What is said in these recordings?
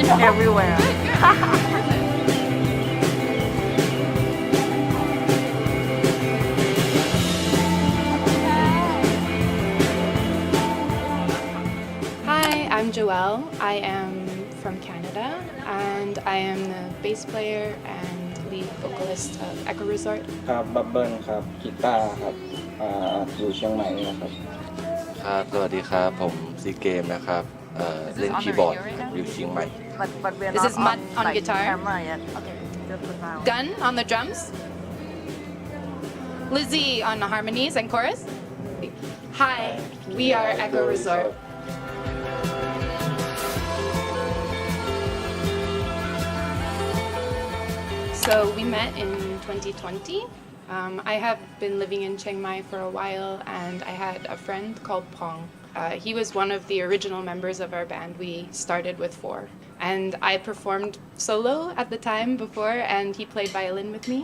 everywhere. Hi, I'm Joelle. I am from Canada and I am the bass player and lead vocalist of Echo Resort. ครับบับเบิ้ลครับกีตาร์ครับอยู่เชียงใหม่นี่นะครับครับสวัสดีครับผมซีเกมนะครับเล่นคีย์บอร์ดอยู่เชียงใหม่ But we're This not is Mutt on like, guitar. camera yet. Okay, just the sound. Gun on the drums. Lizzie on the harmonies and chorus. Hi, we are Echo Resort. So we met in 2020. I have been living in Chiang Mai for a while and I had a friend called Pong. He was one of the original members of our band. We started with 4. And I performed solo at the time before and he played violin with me.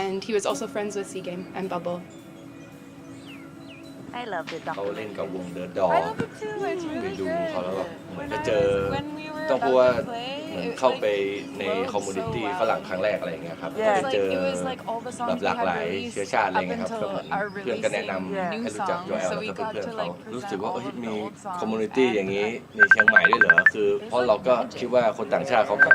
And he was also friends with 𝐂𝐴𝐴 and Bubble. I love the เขาเล่น documentary. กับวงเดอะดอ I love it too. It's ไป really ดู good. เขาแล้วแบบเหมือน When ก็ I เจอ when we were ต้อง about พูดว่า to play, เหมือน it เข้าไป like ใน flowed คอมมูนิตี้ so well. ฝรั่งครั้งแรกอะไรอย่างเงี้ยครับ Yeah. ก็ It's ไป like เจอ it was like all the แบบ songs ห we ลากห had ลาย released เชื้อชาติอะไร up เงี้ยครับก็ until เหมือน our เพื่อนก็แนะ releasing นำ new ให้รู้จัก songs. โจแอล So แล้ว we ก็ got เพื่อน to ๆเขา like รู้สึก present ว่า all เฮ้ย of the มี old songs คอมมูนิตี้อย่างนี้ในเชียงใหม่ด้วยเหรอคือเพราะเราก็คิดว่าคนต่างชาติเขาก็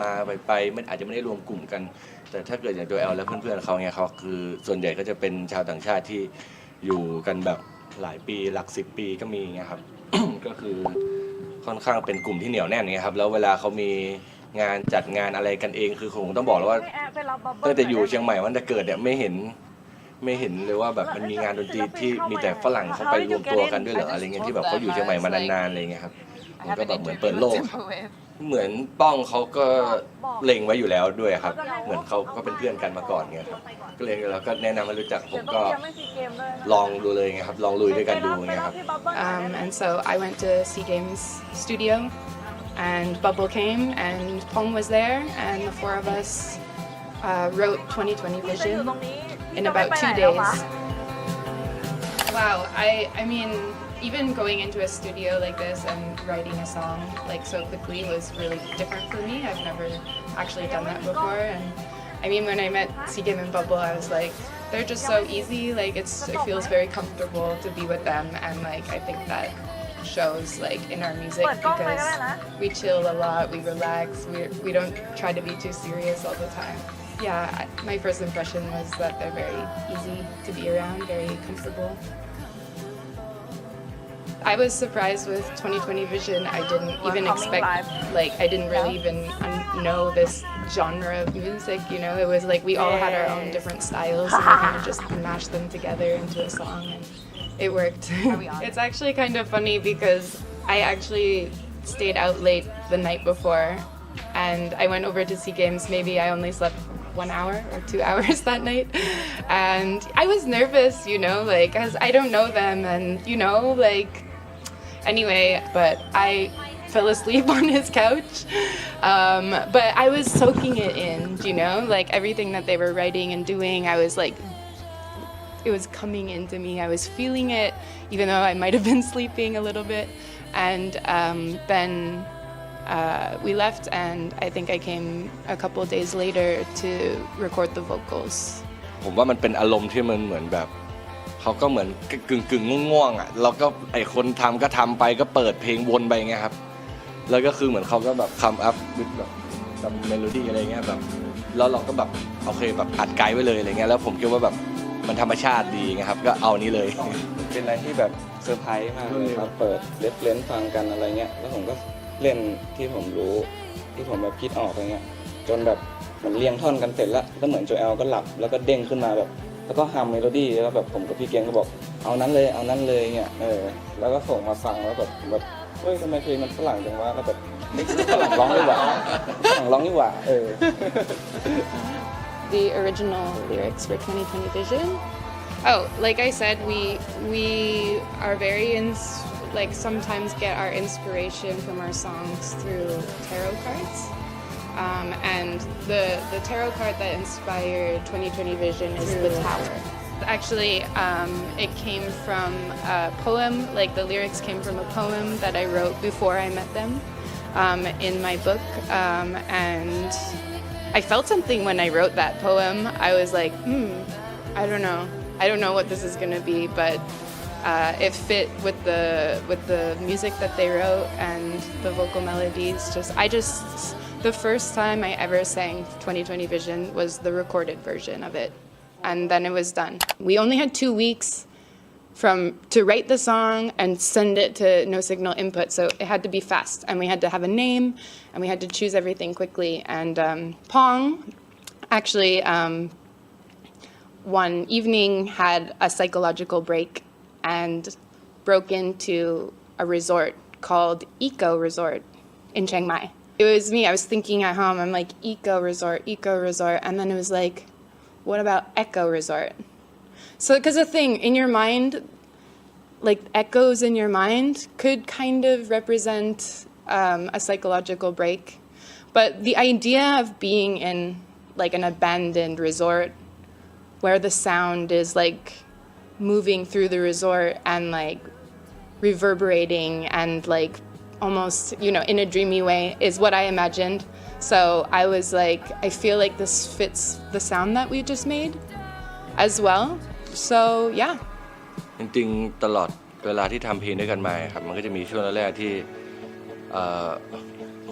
มาไปมันอาจจะไม่ได้รวมกลุ่มกันแต่ถ้าเกิดอย่างโจแอลและเพื่อนๆเขาเนี่ยเขาคือส่วนใหญ่ก็จะเป็นชาวต่างชาติที่อยู่กันแบบหลายปีหลัก10 ปีก็มีเงี้ยครับ ก็คือค่อนข้างเป็นกลุ่มที่เหนียวแน่นเงี้ยครับแล้วเวลาเขามีงานจัดงานอะไรกันเองคือคงต้องบอกแล้วว่าตั้งแต่อยู่เชียงใหม่วันจะเกิดเนี่ยไม่เห็นเลยว่าแบบมันมีงานดนตรีที่มีแต่ฝรั่งเขาไปรวมตัวกันด้วยเหรออะไรเงี้ยที่แบบเขาอยู่เชียงใหม่มานานๆอะไรเงี้ยครับ I มัน have ก็ an แบบเหมือน interview เปิดโลก to ครับ go with. เหมือนป้องเขาก็เล็งไว้อยู่แล้วด้วยครับเหมือนเขาก็เป็นเพื่อนกันมาก่อนเงี้ยครับก็เลยเราก็แนะนำให้รู้จักผมก็ลองดูเลยไงครับลองลุยด้วยกันดูไงครับ And so I went to 𝐂𝐴𝐴's studio and Bubble came and Pong was there and the 4 of us wrote 2020 Vision in about 2 days. Wow, I mean, even going into a studio like this and writing a song like so quickly was really different for me. I've never actually done that before. And I mean, when I met 𝐂𝐴𝐴 and Bubble, I was like, they're just so easy. Like it feels very comfortable to be with them, and like I think that shows like in our music because we chill a lot, we relax, we don't try to be too serious all the time. Yeah, my first impression was that they're very easy to be around, very comfortable. I was surprised with 2020 Vision. I didn't even expect, like, I didn't really even know this genre of music, you know? It was like we all had our own different styles and we kind of just mashed them together into a song and it worked. It's actually kind of funny because I actually stayed out late the night before and I went over to 𝐂𝐴𝐴's. Maybe I only slept 1 hour or 2 hours that night and I was nervous, you know, like, cause I don't know them and, you know, like, anyway, but I fell asleep on his couch, but I was soaking it in, you know, like everything that they were writing and doing, I was like, it was coming into me, I was feeling it, even though I might have been sleeping a little bit, and then we left and I think I came a couple days later to record the vocals. ผมว่ามันเป็นอารมณ์ที่มันเหมือนแบบเขาก็เหมือนกึ่งง่วงๆอ่ะเราก็ไอคนทำก็ทำไปก็เปิดเพลงวนไปไงครับแล้วก็คือเหมือนเขาก็แบบคัมอัพแบบทำเมโลดี้อะไรเงี้ยแบบแล้วเราก็แบบโอเคแบบอัดไกด์ไว้เลยอะไรเงี้ยแล้วผมคิดว่าแบบมันธรรมชาติดีไงครับก็เอานี้เลย เป็นอะไรที่แบบเซอร์ไพรส์มากเลยครับเปิดเรฟเฟรนซ์ฟังกันอะไรเงี้ยแล้วผมก็เล่นที่ผมรู้ที่ผมแบบคิดออกอะไรเงี้ยจนแบบเหมือนเรียงท่อนกันเสร็จแล้วเหมือนโจแอลก็หลับแล้วก็เด้งขึ้นมาแบบแล้วก็ฮัมเมโลดี้แล้วแบบผมกับพี่เกียงก็บอกเอานั้นเลยเงี้ยแล้วก็ส่งมาฟังแล้วแบบเฮ้ยทำไมเพลงมันฝรั่งจังวะแล้วแบบฝรั่งร้องนี่หว่า The original lyrics for 2020 Vision. Oh, like I said, we are very like sometimes get our inspiration from our songs through tarot cards. And the tarot card that inspired 2020 Vision is the Tower. Actually, it came from a poem, like the lyrics came from a poem that I wrote before I met them. in my book, and I felt something when I wrote that poem. I was like, I don't know what this is gonna be, but it fit with the music that they wrote and the vocal melodies. The first time I ever sang 2020 Vision was the recorded version of it, and then it was done. We only had 2 weeks to write the song and send it to No Signal Input, so it had to be fast, and we had to have a name, and we had to choose everything quickly. And Pong actually one evening had a psychological break and broke into a resort called 𝐒𝐿 Resort in Chiang Mai. It was me. I was thinking at home, I'm like, 𝐒𝐿 Resort, and then it was like, what about 𝐒𝐿 Resort? So, because the thing in your mind, like echoes in your mind, could kind of represent a psychological break, but the idea of being in like an abandoned resort where the sound is like moving through the resort and like reverberating and like almost, in a dreamy way is what I imagined. So I was like, I feel like this fits the sound that we just made as well. So yeah. จริงๆตลอดเวลาที่ทำเพลงด้วยกันมาครับมันก็จะมีช่วงแรกที่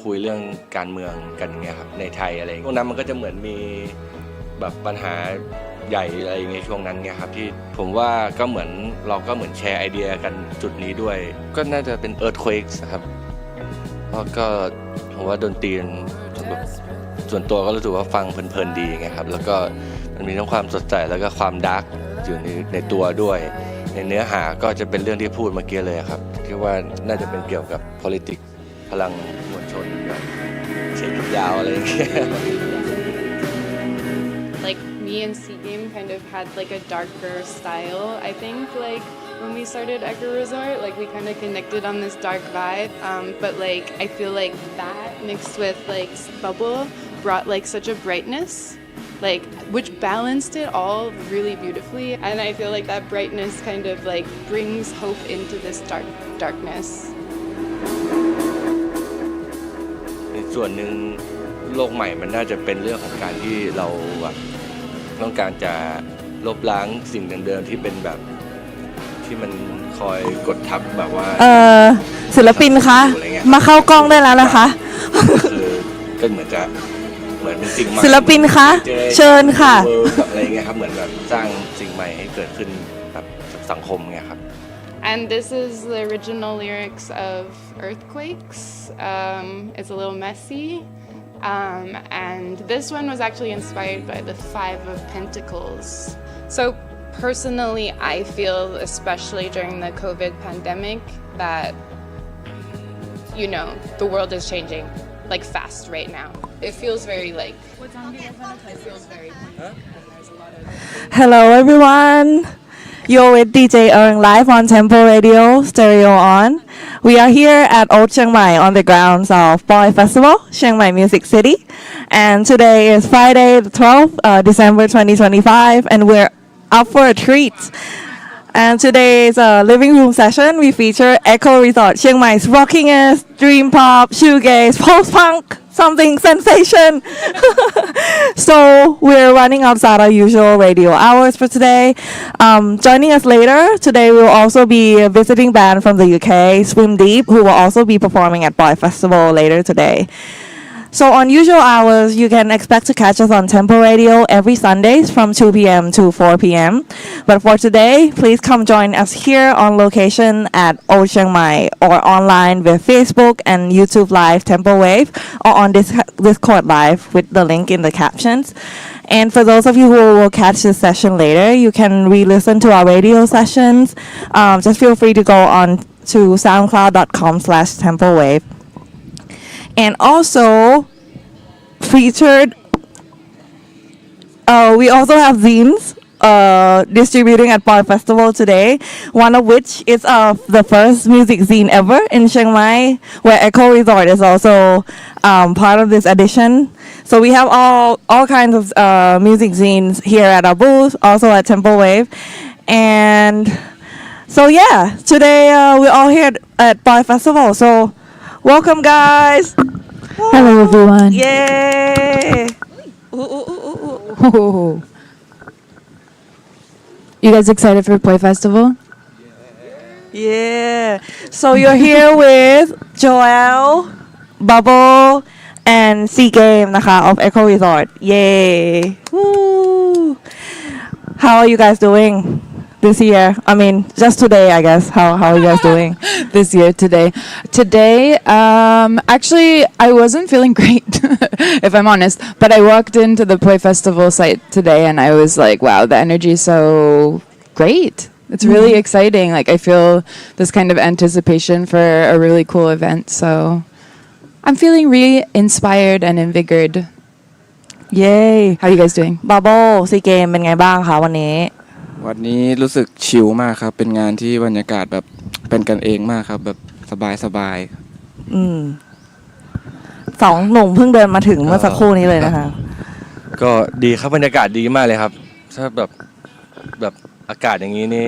คุยเรื่องการเมืองกันเงี้ยครับในไทยอะไรช่วงนั้นมันก็จะเหมือนมีแบบปัญหาใหญ่อะไรในช่วงนั้นเงี้ยครับที่ผมว่าก็เหมือนเราก็เหมือนแชร์ไอเดียกันจุดนี้ด้วยก็น่าจะเป็น 𝐓𝐿𝐼𝐻 ครับเพราะก็ผมว่าดนตรีแบบส่วนตัวก็รู้สึกว่าฟังเพลินๆดีไงครับแล้วก็มันมีทั้งความสดใสแล้วก็ความดาร์กอยู่ในตัวด้วยในเนื้อหาก็จะเป็นเรื่องที่พูดเมื่อกี้เลยครับคิดว่าน่าจะเป็นเกี่ยวกับ politics พลังมวลชนแบบเศรษฐกิจยาวอะไรอย่างเงี้ย Like me and 𝐶𝐵 kind of had like a darker style. I think like when we started 𝐒𝐿 Resort, like we kind of connected on this dark vibe. But like I feel like that mixed with like Bubble brought like such a brightness, like which balanced it all really beautifully. And I feel like that brightness kind of like brings hope into this darkness. ในส่วนหนึ่งโลกใหม่มันน่าจะเป็นเรื่องของการที่เราแบบต้องการจะลบล้างสิ่งเดิมๆที่เป็นแบบที่มันคอยกดทับแบบว่าศิลปินคะมาเข้ากล้องได้แล้วนะคะคือก็เหมือนเป็นสิ่งใหม่ศิลปินคะเชิญค่ะอะไรเงี้ยครับเหมือนแบบสร้างสิ่งใหม่ให้เกิดขึ้นแบบสังคมเงี้ยครับ And this is the original lyrics of 𝐓𝐿𝐼𝐻. It's a little messy. And this one was actually inspired by the 5 of Pentacles. So personally, I feel, especially during the COVID pandemic, that, the world is changing, like fast right now. It feels very like... What song do you guys want to play? It feels very... There's a lot of... Hello everyone! You're with DJ 𝐿𝐼𝐻 live on Tempo Radio, stereo on. We are here at Old Chiangmai on the grounds of Poy Festival, Chiang Mai Music City. And today is Friday the 12th, December 2025, and we're up for a treat. And today's living room session, we feature 𝐒𝐿 Resort Chiang Mai's rockingest dream pop, shoegaze, post-punk, something sensation. So we're running outside our usual radio hours for today. Joining us later, today we'll also be a visiting band from the UK, Swim Deep, who will also be performing at Poy Festival later today. So on usual hours, you can expect to catch us on Tempo Radio every Sundays from 2 p.m. to 4 p.m. But for today, please come join us here on location at Old Chiangmai or online with Facebook and YouTube Live Tempo Wave or on Discord Live with the link in the captions. And for those of you who will catch this session later, you can re-listen to our radio sessions. Just feel free to go on to soundcloud.com/tempowave. And also featured, we also have zines distributing at Poy Festival today, one of which is the first music zine ever in Chiang Mai, where 𝐒𝐿 Resort is also part of this edition. So we have all kinds of music zines here at our booth, also at Tempo Wave. And so yeah, today we're all here at Poy Festival. So Welcome, guys. Hello, everyone. Yay. Oh. You guys excited for Poy Festival? Yeah. So you're here with Joel, Bubble, and 𝐶𝐾𝐝นะคะ of Echo Resort. Yay. Woo. How are you guys doing this year? I mean, just today, I guess. How are you guys doing? This year, today, actually, I wasn't feeling great, if I'm honest, but I walked into the Poy Festival site today and I was like, wow, the energy is so great. It's really exciting. Like, I feel this kind of anticipation for a really cool event. So I'm feeling re-inspired and invigorated. Yay. How are you guys doing? Bubble, 𝐶𝐾𝐝 เป็นไงบ้างคะวันนี้ วันนี้รู้สึกชิลมากครับเป็นงานที่บรรยากาศแบบเป็นกันเองมากครับแบบสบาย สองหนุ่มเพิ่งเดินมาถึงเมื่อสักครู่นี้เลยนะคะ ก็ดีครับบรรยากาศดีมากเลยครับถ้าแบบอากาศอย่างนี้นี่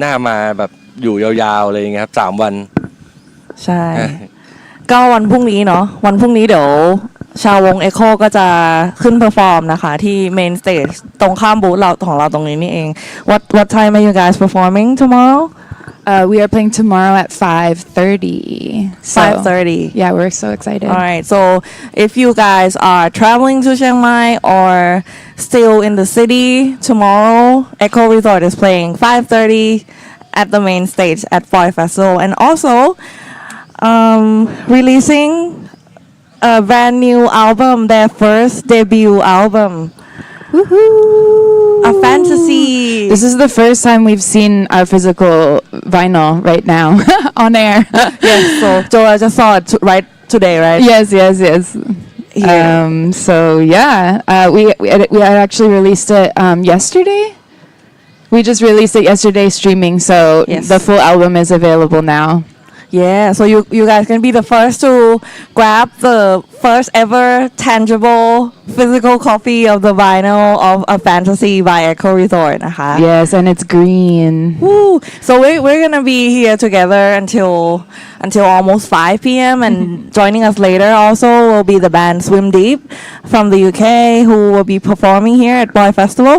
น่ามาแบบอยู่ยาวๆเลยอย่างเงี้ยครับ3 วัน ใช่ ก็วันพรุ่งนี้เนาะวันพรุ่งนี้เดี๋ยวชาววง Echo ก็จะขึ้นเพอร์ฟอร์มนะคะที่ Main Stage ตรงข้ามบูธเราของเราตรงนี้นี่เอง What time are you guys performing tomorrow? We are playing tomorrow at 5:30. 5:30. Yeah, we're so excited. All right. So if you guys are traveling to Chiang Mai or still in the city tomorrow, Echo Resort is playing 5:30 at the main stage at Poy Festival, and also releasing a brand new album, their first debut album. Woohoo! A fantasy. This is the first time we've seen our physical vinyl right now on air. Yes. So Joel just saw it right today, right? Yes. Yeah. So yeah, we had actually released it yesterday. We just released it yesterday streaming, so Yes. the full album is available now. Yeah, so you guys can be the first to grab the first ever tangible physical copy of the vinyl of A Fantasy by Echo Resort นะคะ Yes, and it's green. Woo. So we're gonna be here together until almost 5 p.m. and joining us later also will be the band Swim Deep from the UK who will be performing here at Poy Festival,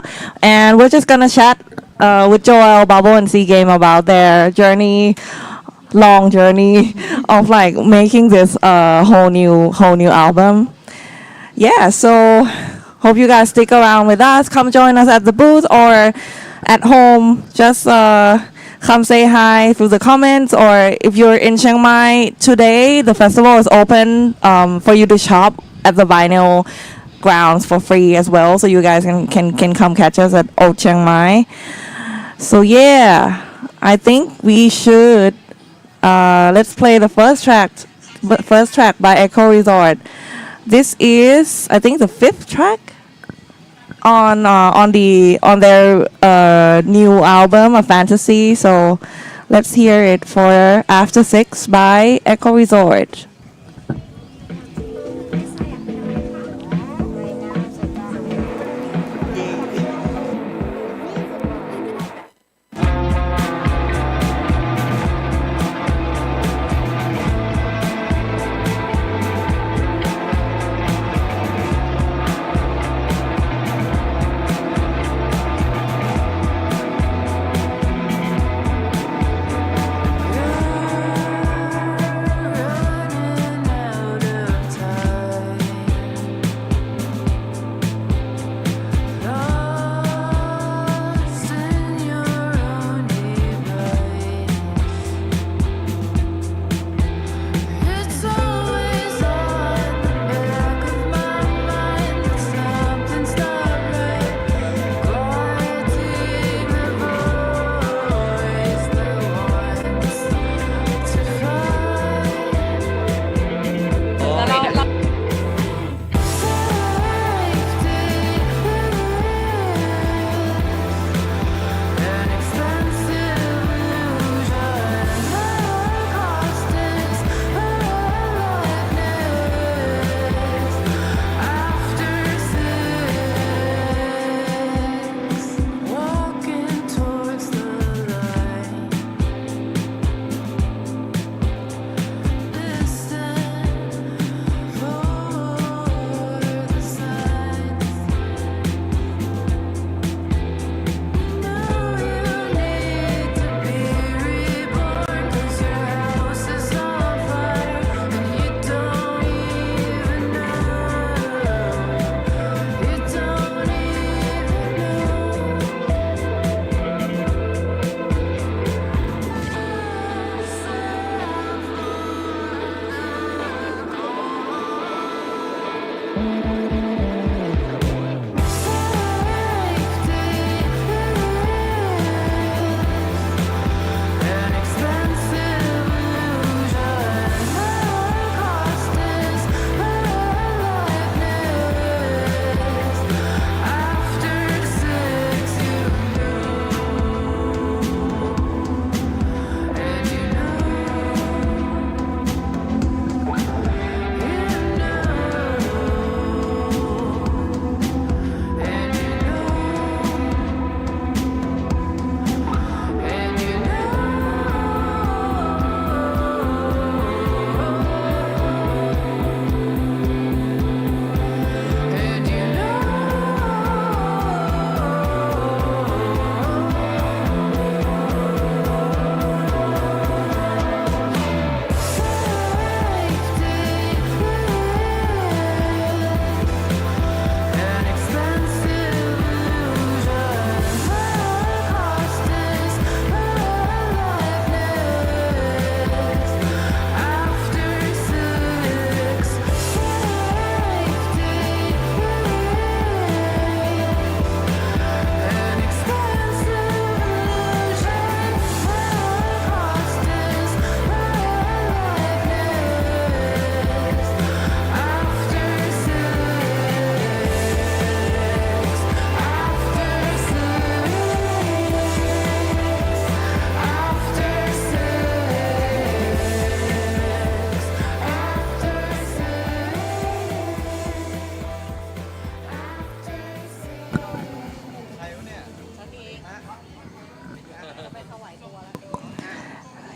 and we're just gonna chat with Joel, Bubble, and 𝐶𝐾𝐝 about their long journey of like making this whole new album. Yeah, so hope you guys stick around with us. Come join us at the booth or at home. Just come say hi through the comments, or if you're in Chiang Mai today, the festival is open for you to shop at the vinyl grounds for free as well. So you guys can come catch us at Old Chiangmai. So yeah, I think we should let's play the first track by Echo Resort. This is, I think, the 5th track on their new album, A Fantasy. So let's hear it for After 6 by Echo Resort.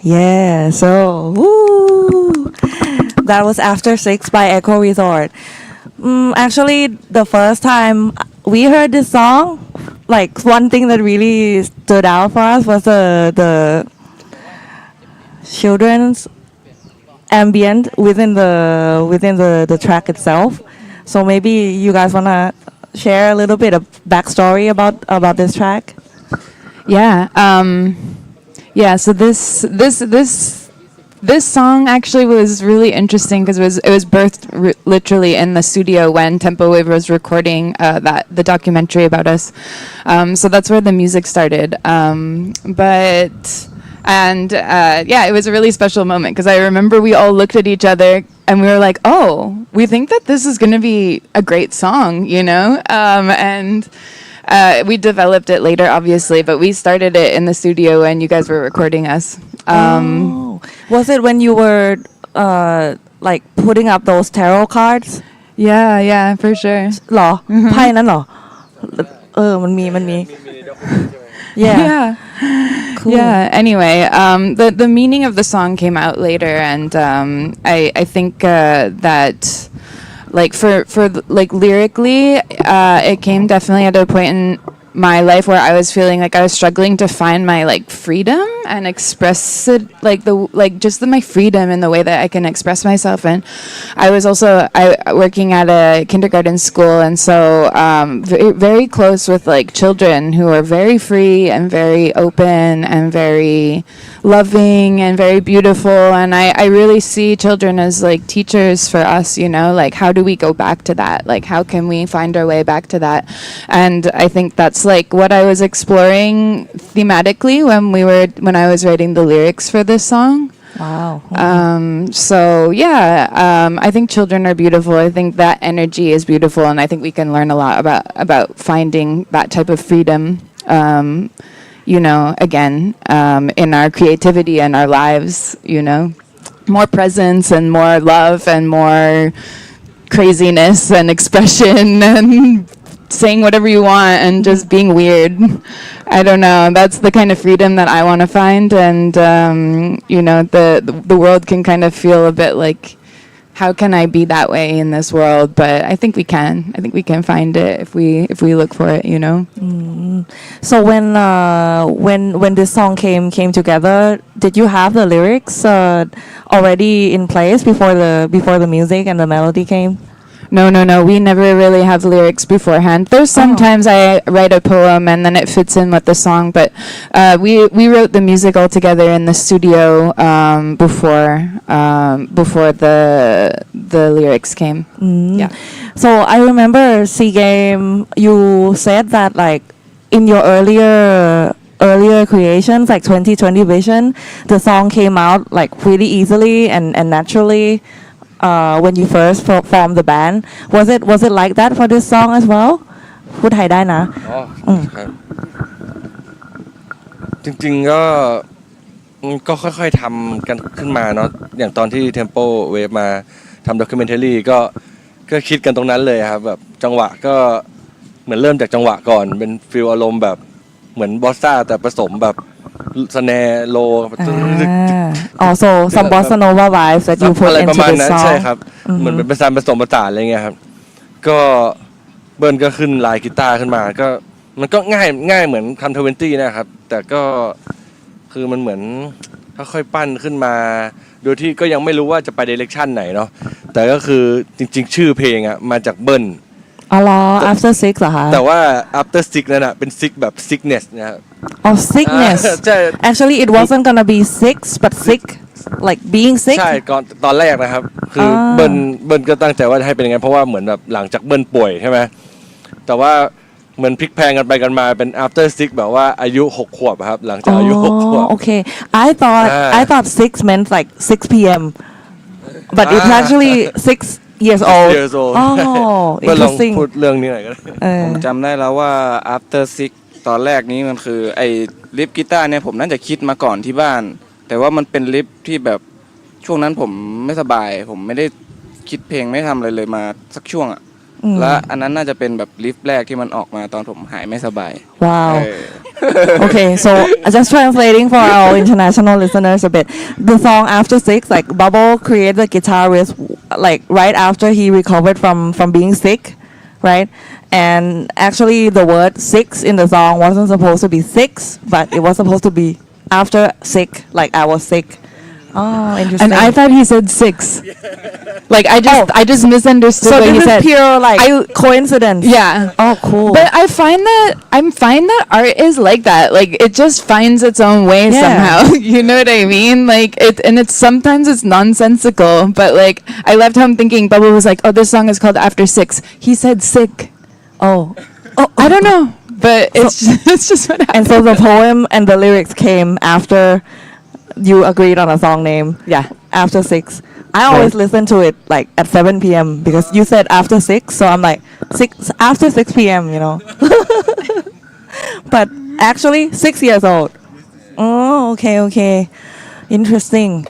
Yeah, so woo, that was After Six by Echo Resort. Actually, the first time we heard this song, like one thing that really stood out for us was the children's ambient within the track itself. So maybe you guys wanna share a little bit of backstory about this track? Yeah. Yeah. So this song actually was really interesting because it was birthed literally in the studio when Tempo Wave was recording the documentary about us. So that's where the music started. Yeah, it was a really special moment because I remember we all looked at each other and we were like, oh, we think that this is going to be a great song, you know? We developed it later, obviously, but we started it in the studio when you guys were recording us. Was it when you were like putting up those tarot cards? Yeah, for sure. หรอ ไพ่นั้นเหรอ มันมี yeah cool. Yeah. Anyway, the meaning of the song came out later, and I think that like for like lyrically, it came definitely at a point in my life where I was feeling like I was struggling to find my like freedom and express it, my freedom in the way that I can express myself. And I was also working at a kindergarten school, and so very, very close with like children who are very free and very open and very loving and very beautiful. And I really see children as like teachers for us, you know, like how do we go back to that? Like how can we find our way back to that? And I think that's like what I was exploring thematically when I was writing the lyrics for this song. Wow. So yeah, I think children are beautiful. I think that energy is beautiful, and I think we can learn a lot about finding that type of freedom. You know, again, in our creativity and our lives. You know, more presence and more love and more craziness and expression and saying whatever you want and just being weird. I don't know. That's the kind of freedom that I want to find, and you know, the world can kind of feel a bit like, how can I be that way in this world? But I think we can. I think we can find it if we look for it. You know. So when this song came together, did you have the lyrics already in place before the music and the melody came? No. We never really have lyrics beforehand. There's sometimes I write a poem and then it fits in with the song, but we wrote the music all together in the studio before the lyrics came. Yeah. So I remember 𝐶𝐾𝐝, you said that like in your earlier creations, like 2020 Vision, the song came out like pretty easily and naturally. When you first formed the band, was it like that for this song as well? พูดไทยได้นะ ครับจริงๆก็ค่อยๆทำกันขึ้นมาเนาะอย่างตอนที่ Tempo Wave มาทำด็อกิวเมนทารีก็คิดกันตรงนั้นเลยครับแบบจังหวะก็เหมือนเริ่มจากจังหวะก่อนเป็นฟีลอารมณ์แบบเหมือนบอสซ่าแต่ผสมแบบสแนร์โล also some bossa nova vibes that you put อะไรประ into มาณ the นั้น song ใช่ครับเหมือนเป็นผสมผสานอะไรเงี้ยครับก็เบิ้ลก็ขึ้นลายกีตาร์ขึ้นมาก็มันก็ง่ายเหมือนทำ20นะครับแต่ก็คือมันเหมือนค่อยๆปั้นขึ้นมาโดยที่ก็ยังไม่รู้ว่าจะไปเดเรคชั่นไหนเนาะแต่ก็คือจริงๆชื่อเพลงอ่ะมาจากเบิ้ลอ๋อเหรอ after six เหรอคะแต่ว่า after six นั่นน่ะเป็น six แบบ sickness นะครับOh, sickness. Actually, it wasn't gonna be six, but sick, like being sick. ใช่ก่อนตอนแรกนะครับคือเบิ้ลก็ตั้งใจว่าให้เป็นอย่างนั้นเพราะว่าเหมือนแบบหลังจากเบิ้ลป่วยใช่ไหมแต่ว่าเหมือนพลิกแพลงกันไปกันมาเป็น after six แบบว่าอายุ6 ขวบครับหลังจากอายุ6 ขวบ Okay, I thought six meant like 6 p.m. but it's actually 6 years old. 6 years old Oh, เบิ้ลลอง interesting. พูดเรื่องนี้หน่อยก็ได้ผมจำได้แล้วว่า after six ตอนแรกนี้มันคือไอ้ลิฟกีตาร์เนี่ยผมน่าจะคิดมาก่อนที่บ้านแต่ว่ามันเป็นลิฟที่แบบช่วงนั้นผมไม่สบายผมไม่ได้คิดเพลงไม่ทำอะไรเลยมาสักช่วงอ่ะและอันนั้นน่าจะเป็นแบบลิฟแรกที่มันออกมาตอนผมหายไม่สบายWow. Okay, so just translating for our international listeners a bit. The song After Six, like Bubble created the guitar riff like right after he recovered from being sick, right? And actually the word six in the song wasn't supposed to be six, but it was supposed to be after sick, like I was sick. Oh, interesting. And I thought he said 6. Like I just misunderstood so what he this said. is pure like coincidence. Yeah. Oh, cool. But I find that art is like that. Like it just finds its own way somehow. You know what I mean? Like it's sometimes it's nonsensical, but like I left home thinking Bubba was like, "Oh, this song is called After Six." He said sick. oh, I don't know, but it's just what happened. and so the poem and the lyrics came after you agreed on a song name. Yeah. After 6. I always listen to it like at 7 p.m. because you said after 6, so I'm like after 6 p.m. You know. But actually 6 years old. Oh, okay. Interesting.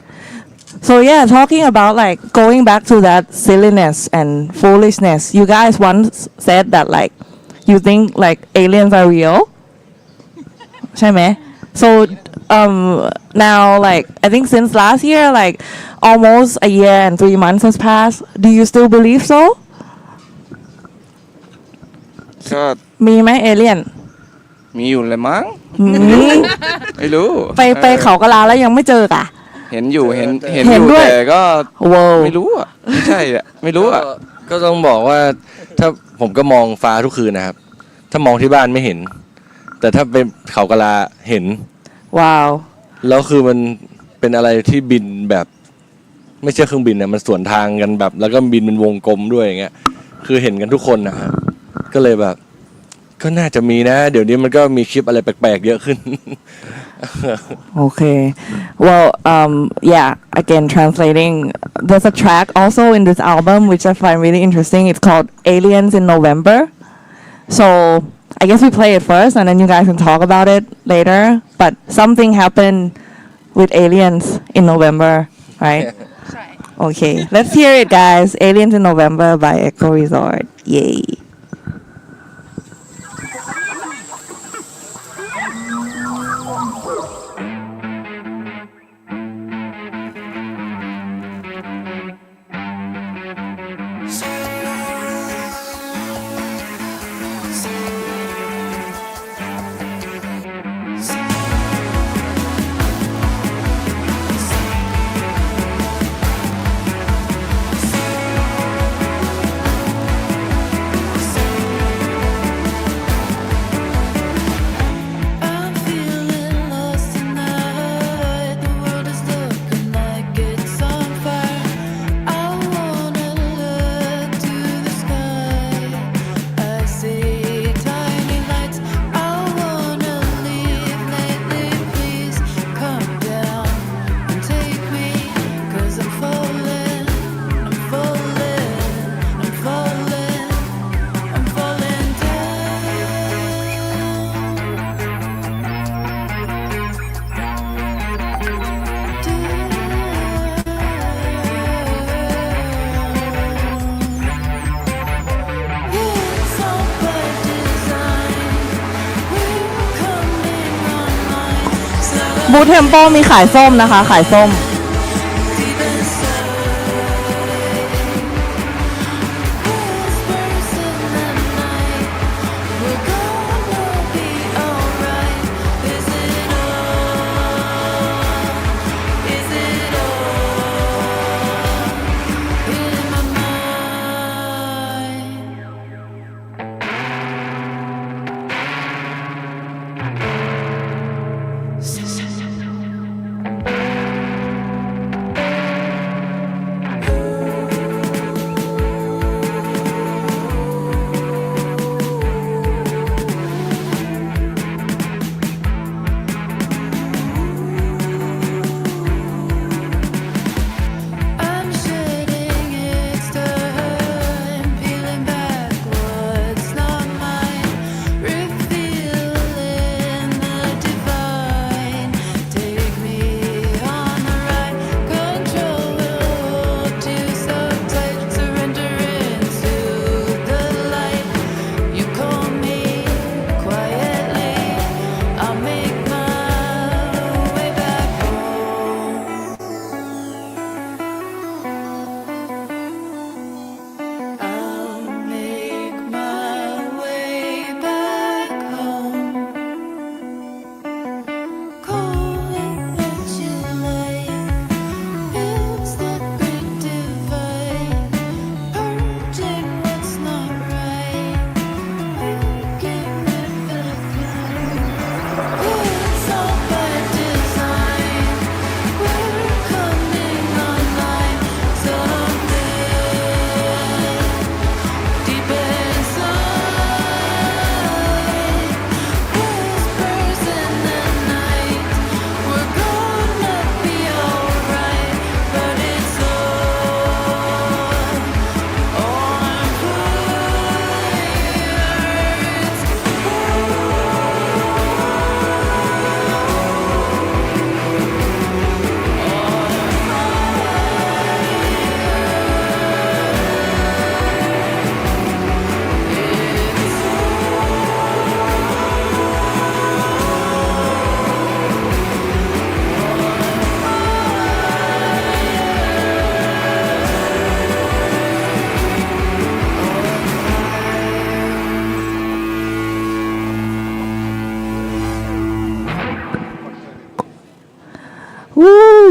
So yeah, talking about like going back to that silliness and foolishness. You guys once said that like you think like aliens are real. ใช่ไหม? So now like I think since last year like almost a year and 3 months has passed. Do you still believe so? ก็ มีไหมเอเลี่ยน มีอยู่เลยมั้ง มี ไม่รู้ ไปเขากะลาแล้วยังไม่เจอกะ เห็นอยู่อ เห็ ยู่ นด้วย แต่ก็ ว้าว ไม่รู้อ่ะไม่ใช่อ่ะไม่รู้อ่ะ ก็ต้องบอกว่าถ้าผมก็มองฟ้าทุกคืนนะครับ ถ้ามองที่บ้านไม่เห็น แต่ถ้าเป็นเขากะลาเห็น ว้าว แล้วคือมันเป็นอะไรที่บินแบบไม่ใช่เครื่องบินนะมันสวนทางกันแบบแล้วก็บินเป็นวงกลมด้วยอย่างเงี้ยคือเห็นกันทุกคนนะครับก็เลยแบบก็น่าจะมีนะเดี๋ยวนี้มันก็มีคลิปอะไรแปลกๆเยอะขึ้น Okay. Well, yeah, again, translating, there's a track also in this album which I find really interesting. It's called Aliens in November. So I guess we play it first and then you guys can talk about it later. But something happened with aliens in November, right? Okay, let's hear it, guys. Aliens in November by Echo Resort. Yay. I'm feeling lost tonight. The world is looking like it's on fire. I wanna look to the sky. I see tiny lights. I wanna leave lately. Please come down and take me. 'Cause I'm falling, I'm falling, I'm falling, I'm falling It's all by design. We're coming online. บูธเทมโปมีขายส้มนะคะ ขายส้ม Deep inside, whispers in the night. We're gonna be alright. Is it all? Is it all in my mind?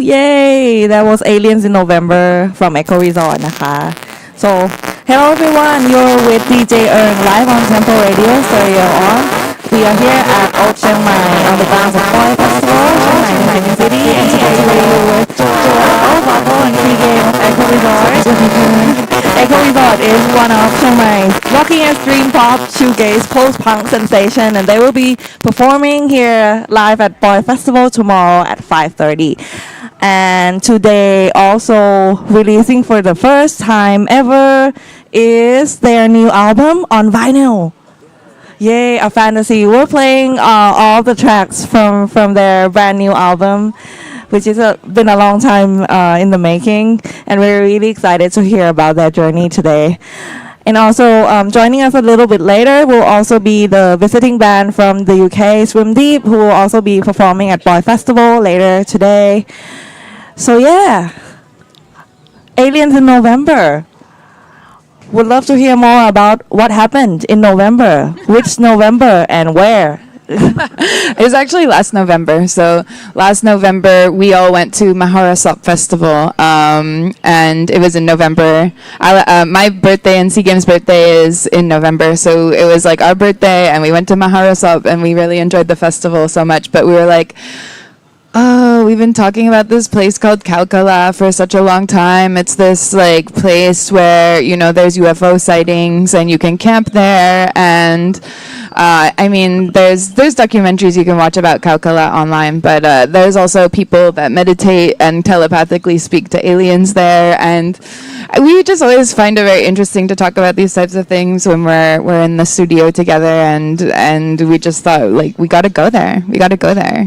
Yay! That was Aliens in November from Echo Resort นะคะ So hello everyone, you're with DJ Earn live on Temple Radio Stereo on. We are here at Old Chiangmai on the grounds of Poy Festival, Chiang Mai Music City, and today we're with 𝐄𝐜𝐡𝐨, 𝐵𝐭, and 𝐾𝐄𝐏 of Echo Resort. Echo Resort is one of Chiang Mai's rocking and stream pop, shoegaze, post-punk sensation, and they will be performing here live at Poy Festival tomorrow at 5:30. And today also releasing for the first time ever is their new album on vinyl. Yay, a fantasy. We're playing all the tracks from their brand new album, which is been a long time in the making, and we're really excited to hear about their journey today. And also joining us a little bit later will also be the visiting band from the UK, Swim Deep, who will also be performing at Poy Festival later today. So yeah, Aliens in November. Would love to hear more about what happened in November, which November and where. It was actually last November. So last November, we all went to Maharasop Festival, and it was in November. My birthday and 𝐒𝐿𝐢𝐯𝐢𝐳 birthday is in November, so it was like our birthday, and we went to Maharasop, and we really enjoyed the festival so much. But we were like, oh, we've been talking about this place called 𝐂𝐿𝐢𝐸 for such a long time. It's this like place where, you know, there's UFO sightings and you can camp there. And I mean, there's documentaries you can watch about 𝐂𝐿𝐢𝐸 online, but there's also people that meditate and telepathically speak to aliens there. And we just always find it very interesting to talk about these types of things when we're in the studio together. And we just thought, like, we got to go there. We got to go there.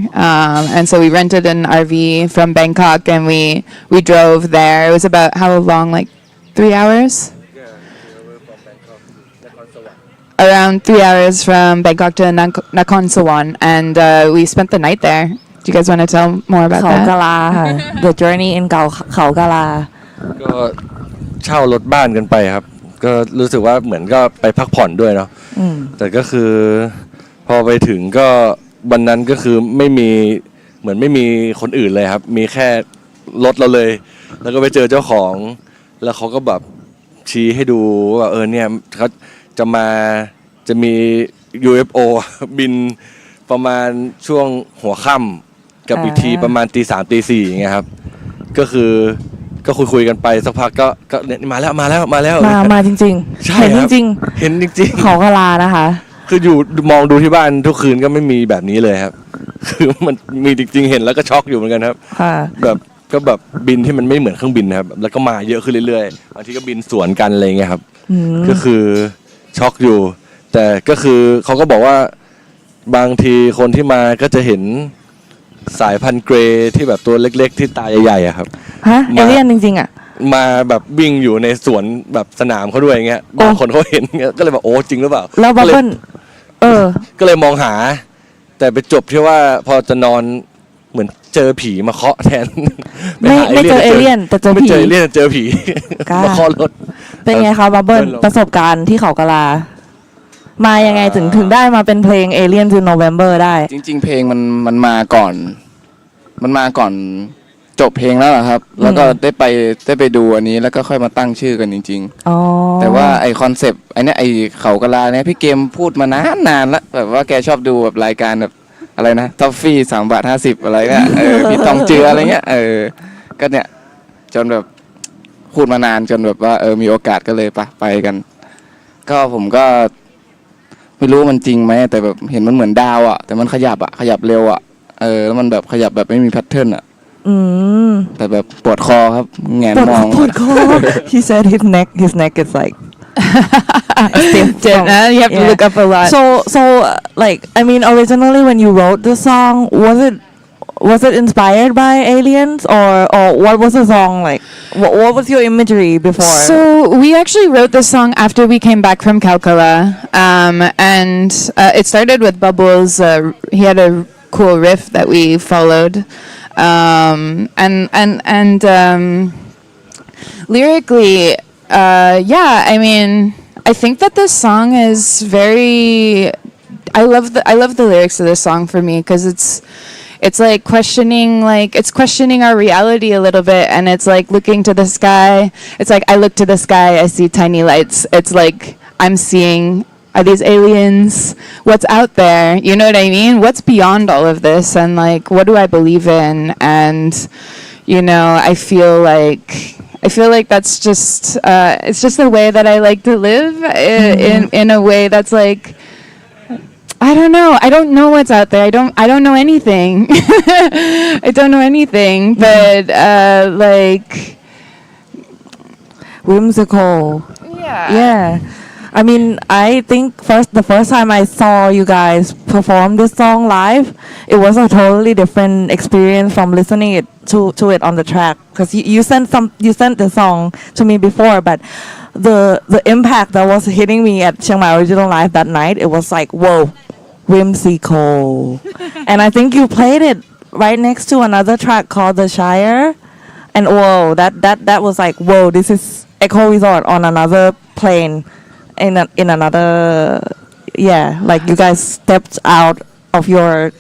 And so we rented an RV from Bangkok and we drove there. It was about how long? Like 3 hours? Around 3 hours from Bangkok to Nakhon Sawan, and we spent the night there. Do you guys want to tell more about เขา that? กะลาค่ะ The journey in เขากะลา ก็เช่ารถบ้านกันไปครับ ก็รู้สึกว่าเหมือนก็ไปพักผ่อนด้วยเนาะแต่ก็คือพอไปถึงก็วันนั้นก็คือไม่มีเหมือนไม่มีคนอื่นเลยครับ มีแค่รถเราเลย แล้วก็ไปเจอเจ้าของ แล้วเขาก็แบบชี้ให้ดูว่าเนี่ยเขาจะมี UFO บินประมาณช่วงหัวค่ำกับอีกทีประมาณตี 3 ตี 4อย่างเงี้ยครับก็คือก็คุยกันไปสักพักก็เนี่ยมาแล้วจริงๆ ใช่ เห็น ค จ รับ ริง เห็นจริง ๆเขากะลานะคะ คืออยู่มองดูที่บ้านทุกคืนก็ไม่มีแบบนี้เลยครับ คือมันมีจริงๆเห็นแล้วก็ช็อกอยู่เหมือนกันครับ ค่ะ แบบก็แบบบินที่มันไม่เหมือนเครื่องบินนะครับแล้วก็มาเยอะขึ้นเรื่อยๆบางทีก็บินสวนกันอะไรเงี้ยครับก็คือช็อกอยู่ แต่ก็คือเขาก็บอกว่าบางทีคนที่มาก็จะเห็นสายพันธุ์เกรย์ที่แบบตัวเล็กๆที่ตาใหญ่ๆอะครับ ฮะเอเลี่ยนจริงๆอ่ะ มาแบบวิ่งอยู่ในสวนแบบสนามเขาด้วยอย่างเงี้ยบางคนเขาเห็นเงี้ยก็เลยบอกโอ้จริงหรือเปล่า แล้วบับเบิ้ลก็เลยมองหา แต่ไปจบที่ว่าพอจะนอนเหมือนเจอผีมาเคาะแทน ไม่เจอเอเลี่ยนแต่เจอผี ไม่เจอเอเลี่ยนเจอผี มาเคาะรถ เป็นไงคะบับเบิ้ลประสบการณ์ที่เขากะลา มายังไงถึงได้มาเป็นเพลง Aliens in November ได้ จริงๆเพลงมันมาก่อนจบเพลงแล้วครับ แล้วก็ได้ไปดูอันนี้แล้วก็ค่อยมาตั้งชื่อกันจริงๆแต่ว่าไอคอนเซปต์ไอเนี้ยไอเขากะลาเนี่ยพี่เกมพูดมานานแล้วแบบว่าแกชอบดูแบบรายการแบบอะไรนะท็อฟฟี่3.50 อะไรเนี่ยพี่ตองเจืออะไรเงี้ยก็เนี่ยจนแบบพูดมานานจนแบบว่ามีโอกาสก็เลยไปกัน ก็ผมก็ไม่รู้มันจริงไหมแต่แบบเห็นมันเหมือนดาวอ่ะแต่มันขยับเร็วอ่ะแล้วมันแบบขยับแบบไม่มีแพทเทิร์นอ่ะแต่แบบปวดคอครับแงนมอง ปวดคอ He said his neck is like stiff. You have to look up a lot. So like I mean originally when you wrote the song was it inspired by aliens or what was the song like? What was your imagery before? So we actually wrote this song after we came back from 𝐂𝐿𝐢𝐸, and it started with Bubbles. He had a cool riff that we followed, and lyrically, yeah. I mean, I think that this song is very. I love the lyrics of this song for me because it's like questioning, like it's questioning our reality a little bit, and it's like looking to the sky. It's like I look to the sky, I see tiny lights. It's like I'm seeing, are these aliens? What's out there? You know what I mean? What's beyond all of this? And like, what do I believe in? And you know, I feel like that's just it's just a way that I like to live in a way that's like, I don't know. I don't know what's out there. I don't know anything. I don't know anything, but like whimsical. yeah. Yeah. I mean, I think the first time I saw you guys perform this song live, it was a totally different experience from listening it to it on the track. Because you sent the song to me before, but the impact that was hitting me at Chiang Mai Original Live that night, it was like, whoa, whimsical. And I think you played it right next to another track called The Shire, and whoa, that was like, whoa, this is Echo Resort on another plane. In another, yeah, like you guys stepped out of your,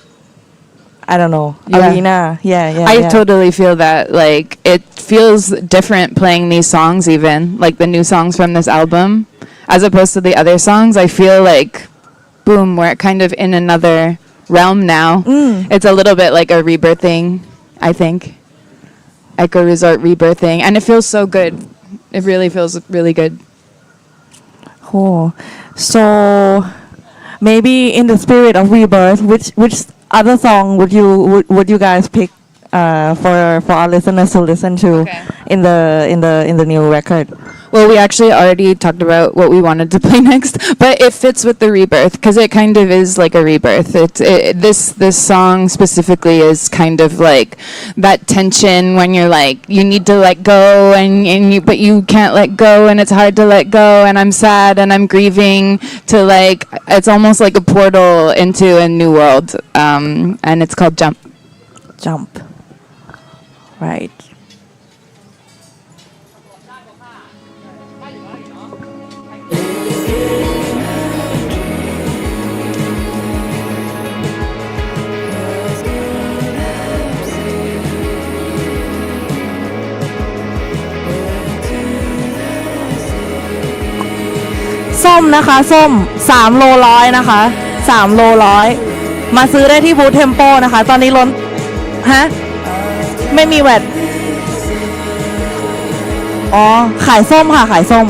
I don't know, Yeah. arena. Yeah. I totally feel that. Like, it feels different playing these songs, even like the new songs from this album, as opposed to the other songs. I feel like, boom, we're kind of in another realm now. It's a little bit like a rebirthing, I think. Echo Resort rebirthing, and it feels so good. It really feels really good. Cool. So maybe in the spirit of rebirth, which other song would you guys pick for our listeners to listen to in the new record? Well, we actually already talked about what we wanted to play next, but it fits with the rebirth because it kind of is like a rebirth. This song specifically is kind of like that tension when you're like, you need to let go but you can't let go, and it's hard to let go, and I'm sad and I'm grieving, to like, it's almost like a portal into a new world, and it's called Jump. Jump. Right.ส้มนะคะส้ม3 โล 100นะคะ3 โล 100มาซื้อได้ที่บูธเทมโปนะคะตอนนี้ล้นฮะไม่มีแวตอ๋อขายส้มค่ะขายส้ม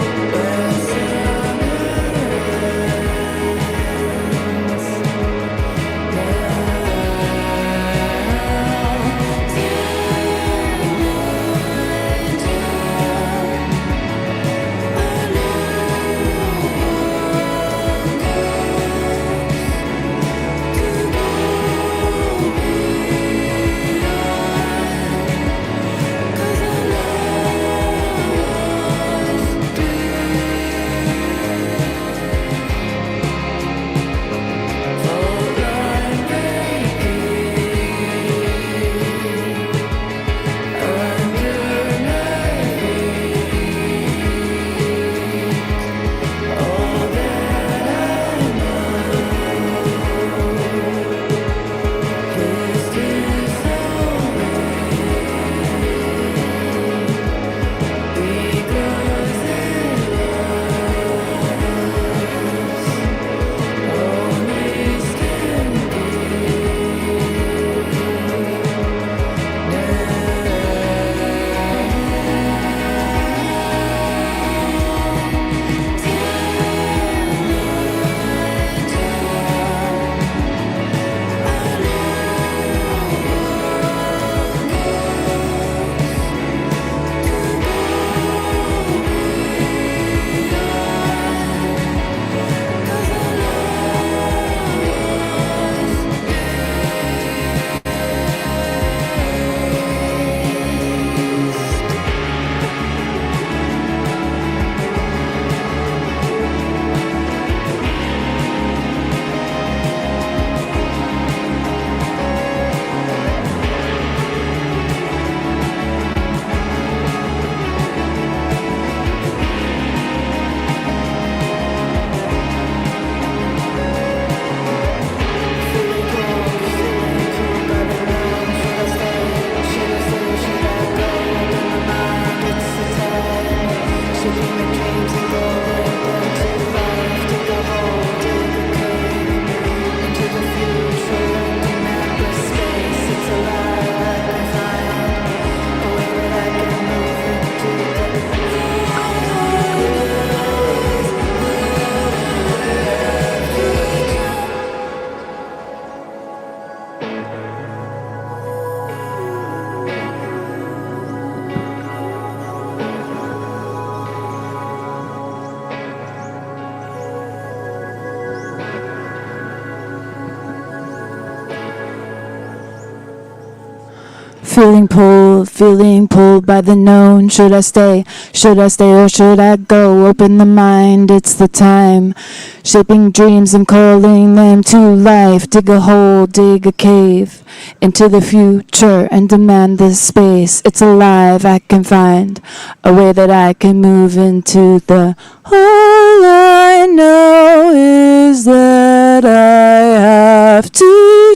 feeling pulled by the known. Should I stay or should I go? Open the mind, it's the time. Shaping dreams and calling them to life. Dig a hole, dig a cave into the future and demand this space. It's alive, I can find a way that I can move into the. All I know is that I have to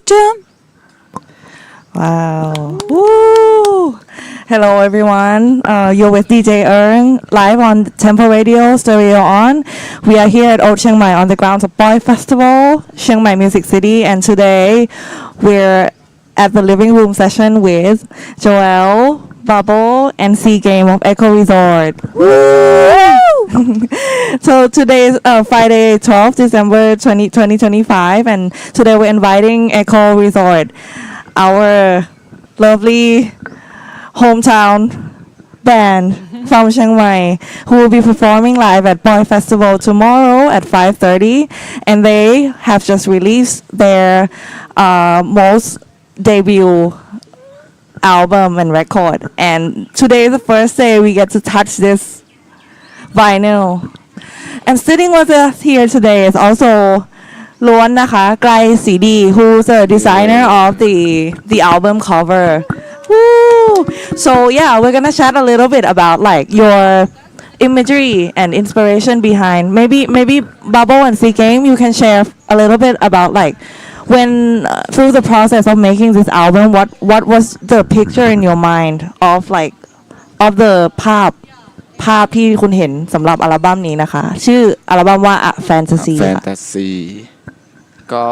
jump. Wow. Woo. Hello everyone. You're with DJ Ern live on Temple Radio, Stereo On. We are here at Old Chiangmai on the grounds of Poy Festival, Chiang Mai Music City, and today we're at the living room session with Joel, Bubble, and 𝐶𝐾𝐝 of Echo Resort. So today is Friday, 12th December 2025, and today we're inviting Echo Resort, our lovely hometown band from Chiang Mai, who will be performing live at Poy Festival tomorrow at 5:30, and they have just released their most debut album and record, and today is the first day we get to touch this vinyl. And sitting with us here today is also ล้วนนะคะ𝐒𝐜𝐡𝐨 who's the designer of the album cover. Woo! So yeah, we're gonna chat a little bit about like your imagery and inspiration behind. Maybe Bubble and 𝐶𝐾𝐝, you can share a little bit about like when through the process of making this album, what was the picture in your mind of like of theภาพที่คุณเห็นสำหรับอัลบั้มนี้นะคะ ชื่ออัลบั้มว่า Fantasy ค่ะ Fantasy ก็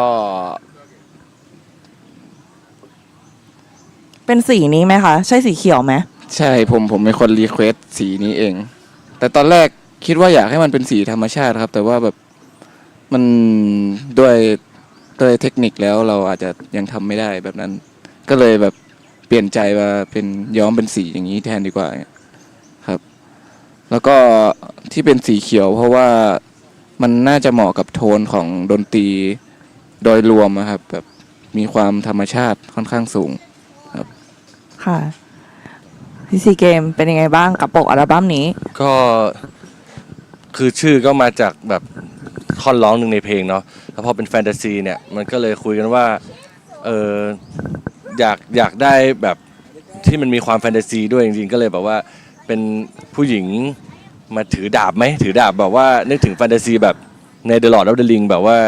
เป็นสีนี้ไหมคะใช่สีเขียวไหมใช่ผมเป็นคนรีเควสสีนี้เองแต่ตอนแรกคิดว่าอยากให้มันเป็นสีธรรมชาติครับแต่ว่าแบบมันด้วยเทคนิคแล้วเราอาจจะยังทำไม่ได้แบบนั้นก็เลยแบบเปลี่ยนใจมาเป็นย้อมเป็นสีอย่างนี้แทนดีกว่าครับแล้วก็ที่เป็นสีเขียวเพราะว่ามันน่าจะเหมาะกับโทนของดนตรีโดยรวมครับแบบมีความธรรมชาติค่อนข้างสูงครับค่ะพี่𝐶𝐾𝐝เป็นยังไงบ้างกับปกอัลบั้มนี้ก็คือชื่อก็มาจากแบบท่อนร้องหนึ่งในเพลงเนาะแล้วพอเป็นแฟนตาซีเนี่ยมันก็เลยคุยกันว่าอยากได้แบบที่มันมีความแฟนตาซีด้วยจริงๆก็เลยแบบว่าเป็นผู้หญิงมาถือดาบไหมถือดาบแบบว่านึกถึงแฟนตาซีแบบใน The Lord of the Ring แบบว่า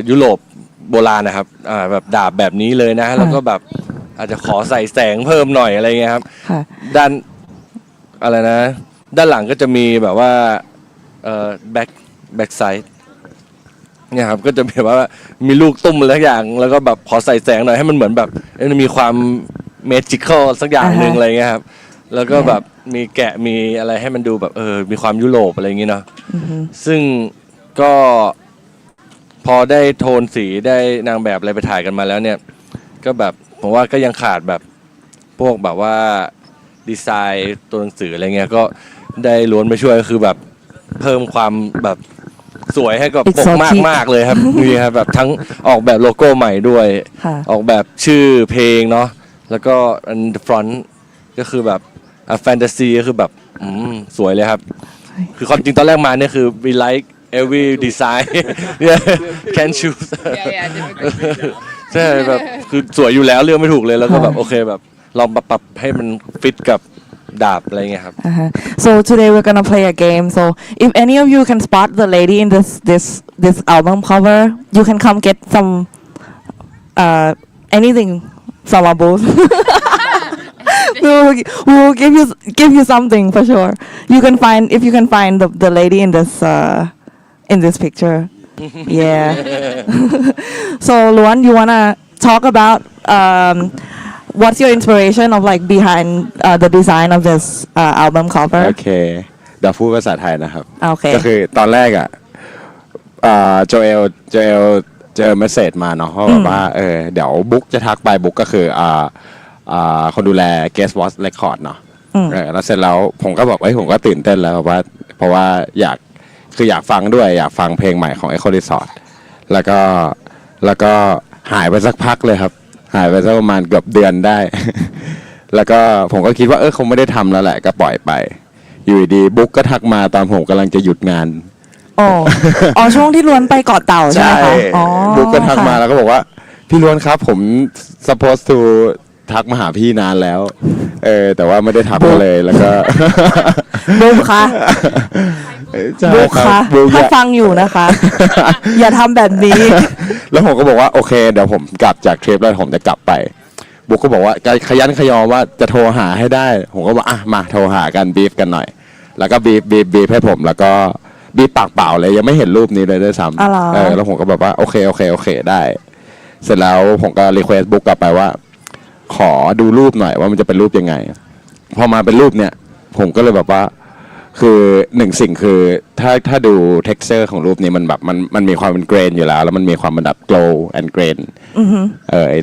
ยุโรปโบราณนะครับแบบดาบแบบนี้เลยนะแล้วก็แบบอาจจะขอใส่แสงเพิ่มหน่อยอะไรเงี้ยครับด้านอะไรนะด้านหลังก็จะมีแบบว่าแบ็กไซด์เนี่ยครับก็จะแบบว่ามีลูกตุ้มอะไรสักอย่างแล้วก็แบบขอใส่แสงหน่อยให้มันเหมือนแบบมีความเมจิคอลสักอย่างหนึ่งอะไรเงี้ยครับแล้วก็แบบมีแกะมีอะไรให้มันดูแบบมีความยุโรปอะไรอย่างงี้เนาะซึ่งก็พอได้โทนสีได้นางแบบอะไรไปถ่ายกันมาแล้วเนี่ยก็แบบผมว่าก็ยังขาดแบบพวกแบบว่าดีไซน์ตัวหนังสืออะไรเงี้ยก็ได้ล้วนไปช่วยก็คือแบบเพิ่มความแบบสวยให้กับปกมากเลยครับนี่ครับแบบทั้งออกแบบโลโก้ใหม่ด้วยออกแบบชื่อเพลงเนาะแล้วก็อันฟรอนต์ก็คือแบบแฟนตาซีก็คือแบบสวยเลยครับคือความจริงตอนแรกมาเนี่ยคือ we like every design can choose ใช่แบบคือสวยอยู่แล้วเลือกไม่ถูกเลยแล้วก็แบบโอเคแบบลองปรับให้มันฟิตกับดาบอะไรเงี้ยครับ So today we're gonna play a game. So if any of you can spot the lady in this album cover, you can come get some anything from our booth. we will give you something for sure. You can find if you can find the lady in this picture. Yeah. So Luan, you wanna talk about what's your inspiration of like behind the design of this album cover? โอเคเดี๋ยวพูดภาษาไทยนะครับ โอเคก็คือตอนแรกโจเอลเจอเมสเซจมาเนาะว่าแบบว่าเดี๋ยวบุ๊กจะทักไปบุ๊กก็คือคนดูแล 𝐒𝐜𝐡𝐨 Record เนาะแล้วเสร็จแล้วผมก็บอกผมก็ตื่นเต้นแล้วเพราะว่าอยากฟังด้วยอยากฟังเพลงใหม่ของ Echo Resort แล้วก็หายไปสักพักเลยครับ หายไปสักประมาณเกือบเดือนได้ แล้วก็ผมก็คิดว่าคงไม่ได้ทำแล้วแหละก็ปล่อยไป อยู่ดีบุ๊กก็ทักมาตอนผมกำลังจะหยุดงาน อ๋ออ๋อช่วงที่ล้วนไปเกาะเต่าใช่ไหมคะอ๋อ บุ๊กก็ทักมา ค่ะ แล้วก็บอกว่าพี่ล้วนครับผม supposed to ทักมาหาพี่นานแล้ว แต่ว่าไม่ได้ทักมาเลยแล้วก็ บุ๊กคะ ใช่ บุ๊ก รับ คะ บุ๊ก ถ้า อะ ฟังอยู่นะคะ อย่าทำแบบนี้ แล้วผมก็บอกว่าโอเคเดี๋ยวผมกลับจากทริปแล้วผมจะกลับไปบุ๊กก็บอกว่าขยันขยอว่าจะโทรหาให้ได้ผมก็บอกมาโทรหากันบีฟกันหน่อยแล้วก็บีฟให้ผมแล้วก็บีฟปากเปล่าเลยยังไม่เห็นรูปนี้เลยด้วยซ้ อ๋อเหรอ ำแล้วผมก็แบบว่าโอเคได้ เสร็จแล้วผมก็รีเควสบุ๊กกลับไปว่า ขอดูรูปหน่อยว่ามันจะเป็นรูปยังไงพอมาเป็นรูปเนี่ยผมก็เลยแบบว่าคือหนึ่งสิ่งคือถ้าดู texture ของรูปนี้มันแบบมันมีความเป็นเกรนอยู่แล้วแล้วมันมีความเป็นแบบ glow and grain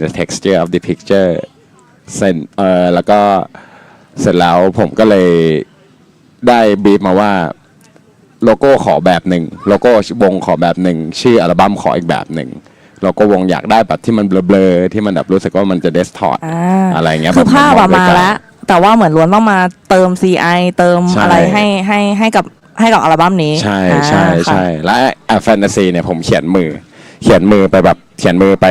the texture of the picture แล้วก็เสร็จแล้วผมก็เลยได้บีบมาว่าโลโก้ขอแบบหนึ่งโลโก้วงขอแบบหนึ่งชื่ออัลบั้มขออีกแบบหนึ่งโลโก้วงอยากได้แบบที่มันเบลอๆที่มันแบบรู้สึกว่ามันจะเดสทอร์อะไรเงี้ย คือภาพ แบบ มาแล้ว แต่ว่าเหมือนล้วนต้องมาเติม CI เติม ใช่ อะไรให้กับอัลบั้มนี้ ใช่ ค่ะ และแฟนตาซีเนี่ยผมเขียนมือไปแบบเขียนมือไป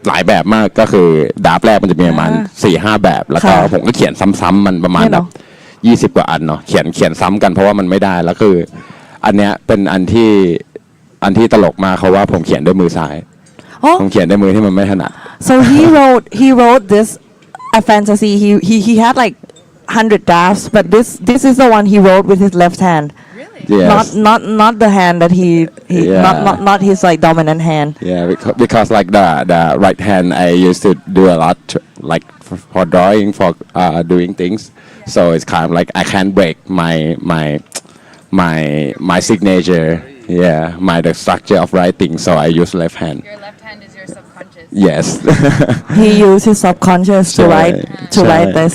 หลายแบบมากก็คือดาบแรกมันจะมีประมาณ 4-5 แบบแล้วก็ผมก็เขียนซ้ำๆมันประมาณแบบ20 กว่าอันเนาะเขียนซ้ำกันเพราะว่ามันไม่ได้แล้วคืออันเนี้ยเป็นอันที่ตลกมากเขาว่าผมเขียนด้วยมือซ้าย ผมเขียนด้วยมือที่มันไม่ถนัด so he wrote this a fantasy he had like 100 drafts but this is the one he wrote with his left hand Yes. not the hand that he Yeah. not his like dominant hand Yeah, because like the right hand I used to do a lot like for drawing for doing things, so it's kind of like I can't break my signature. Yeah, the structure of writing, so I use left hand. Your left hand is your subconscious. Yes. he used his subconscious to ใช่ write ใช่ this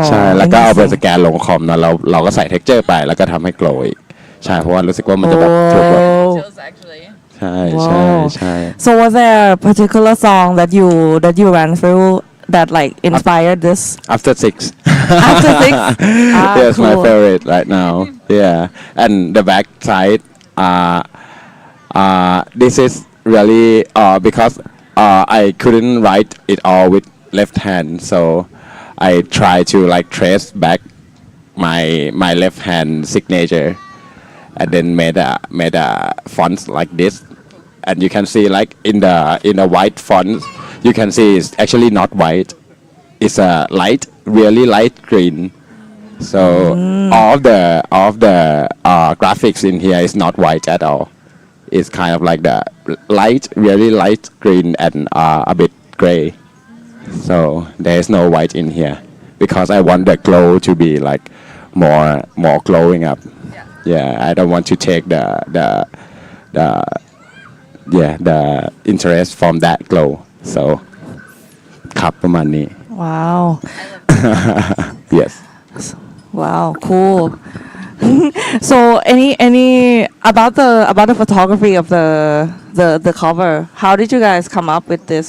ใช่แล้วก็เอาไปส interesting แกนลงคอมนะเราก็ใส่ texture ไปแล้วก็ทำให้ glow อีกใช่เพราะว่ารู้สึกว่ามันจะแบบถูกแบบ Oh. Chills, actually. ใช่ Wow. So was there a particular song that you ran through that like inspired this After 6. After 6? Yes, my cool. favorite right now. Yeah, and the back side. This is really because I couldn't write it all with left hand, so I try to like trace back my left hand signature, and then made a fonts like this, and you can see like in the white font, you can see it's actually not white. It's a really light green. So all of the graphics in here is not white at all. It's kind of like the really light green and a bit gray. So there is no white in here because I want the glow to be like more glowing up. Yeah, I don't want to take the interest from that glow. So ครับประมาณนี้ Wow Yes. Wow, cool. So any about the photography of the cover. How did you guys come up with this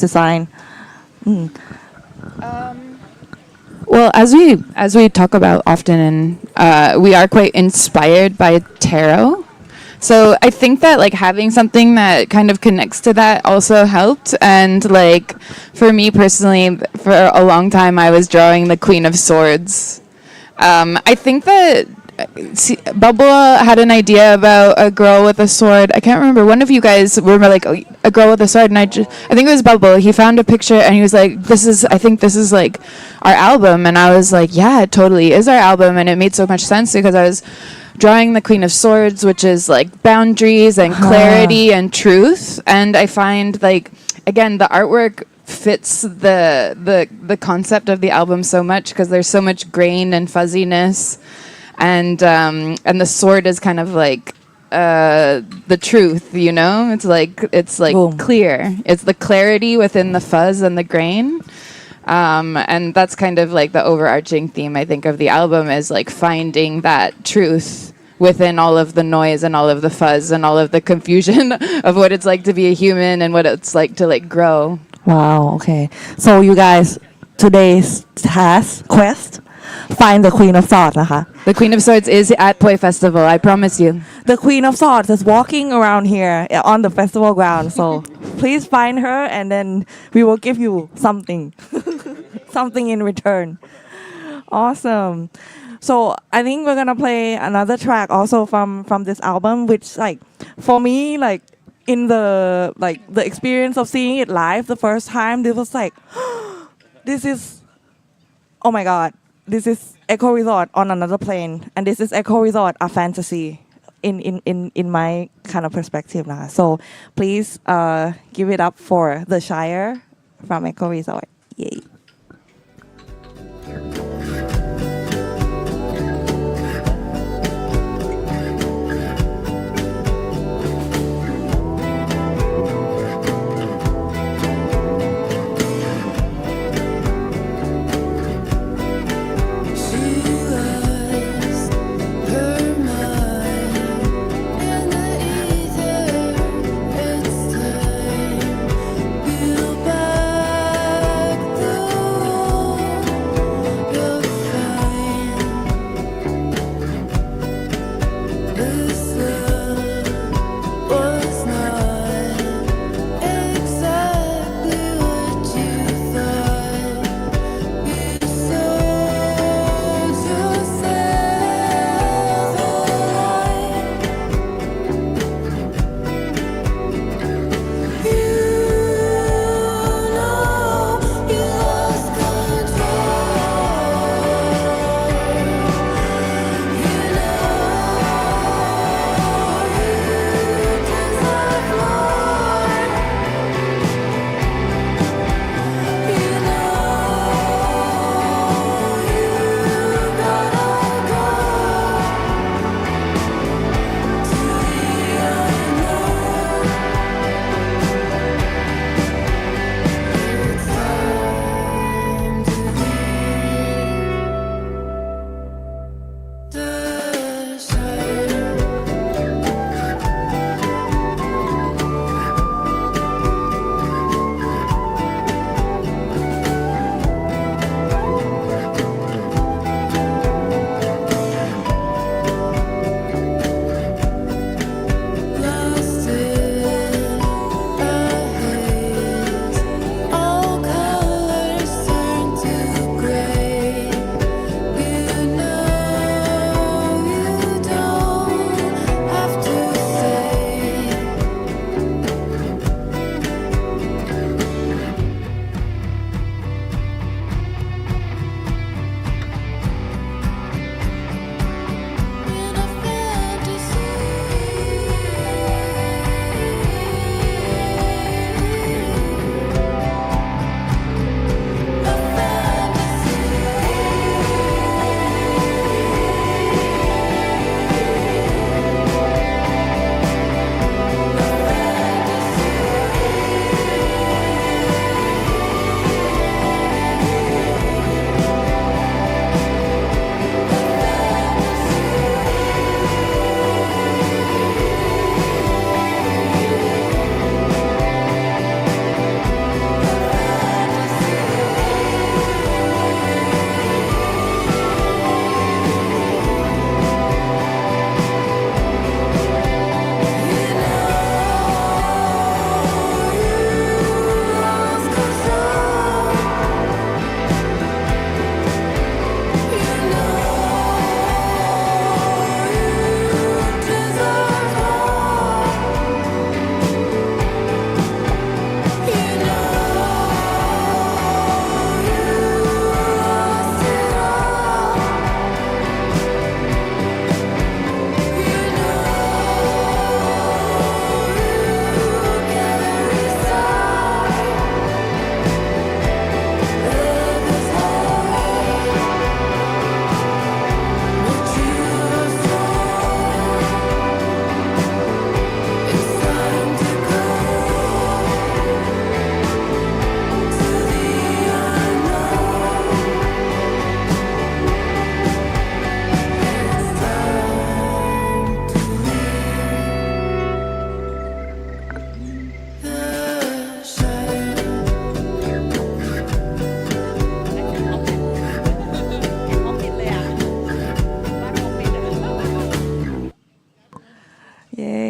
design? Well, as we talk about often, and we are quite inspired by tarot. So I think that like having something that kind of connects to that also helped. And like for me personally, for a long time I was drawing the Queen of Swords. I think that Bubble had an idea about a girl with a sword. I can't remember. One of you guys were like, oh, a girl with a sword, and I think it was Bubble. He found a picture and he was like, I think this is like our album. And I was like, yeah, it totally is our album. And it made so much sense because I was drawing the Queen of Swords, which is like boundaries and clarity and truth. And I find like, again, the artwork fits the concept of the album so much because there's so much grain and fuzziness. And the sword is kind of like the truth, you know? It's like Boom. clear. It's the clarity within the fuzz and the grain. And that's kind of like the overarching theme, I think, of the album is like finding that truth within all of the noise and all of the fuzz and all of the confusion of what it's like to be a human and what it's like to like grow. Wow. Okay. So you guys, today's quest, find the Queen of Swords,นะคะ. The Queen of Swords is at Poy Festival, I promise you. The Queen of Swords is walking around here on the festival ground. So please find her, and then we will give you something, something in return. Awesome. So I think we're gonna play another track also from this album, which like for me like in the experience of seeing it live the first time, this was like this is, oh my god, this is Echo Resort on another plane, and this is Echo Resort a fantasy in my kind of perspective now. So please give it up for The Shire from Echo Resort. Yay. Back the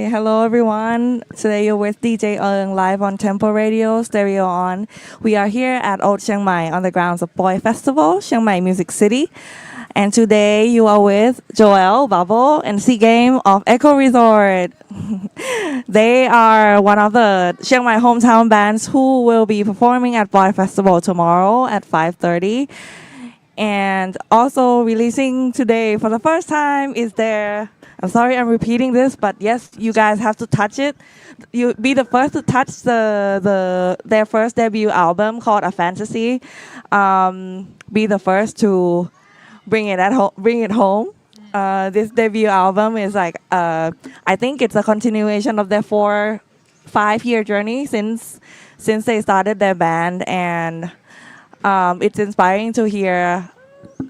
Hello everyone. Today you're with DJ Eung live on Tempo Radio, Stereo On. We are here at Old Chiangmai on the grounds of Poy Festival, Chiang Mai Music City. And today you are with 𝐄𝐜𝐡𝐨 and 𝐶𝐵𝐭 of 𝐂𝐿 Resort. They are one of the Chiang Mai hometown bands who will be performing at Poy Festival tomorrow at 5:30. And also releasing today for the first time is their, I'm sorry I'm repeating this, but yes, you guys have to touch it. You be the first to touch their first debut album called A Fantasy. Be the first to bring it home. This debut album is like I think it's a continuation of their 5-year journey since they started their band, and it's inspiring to hear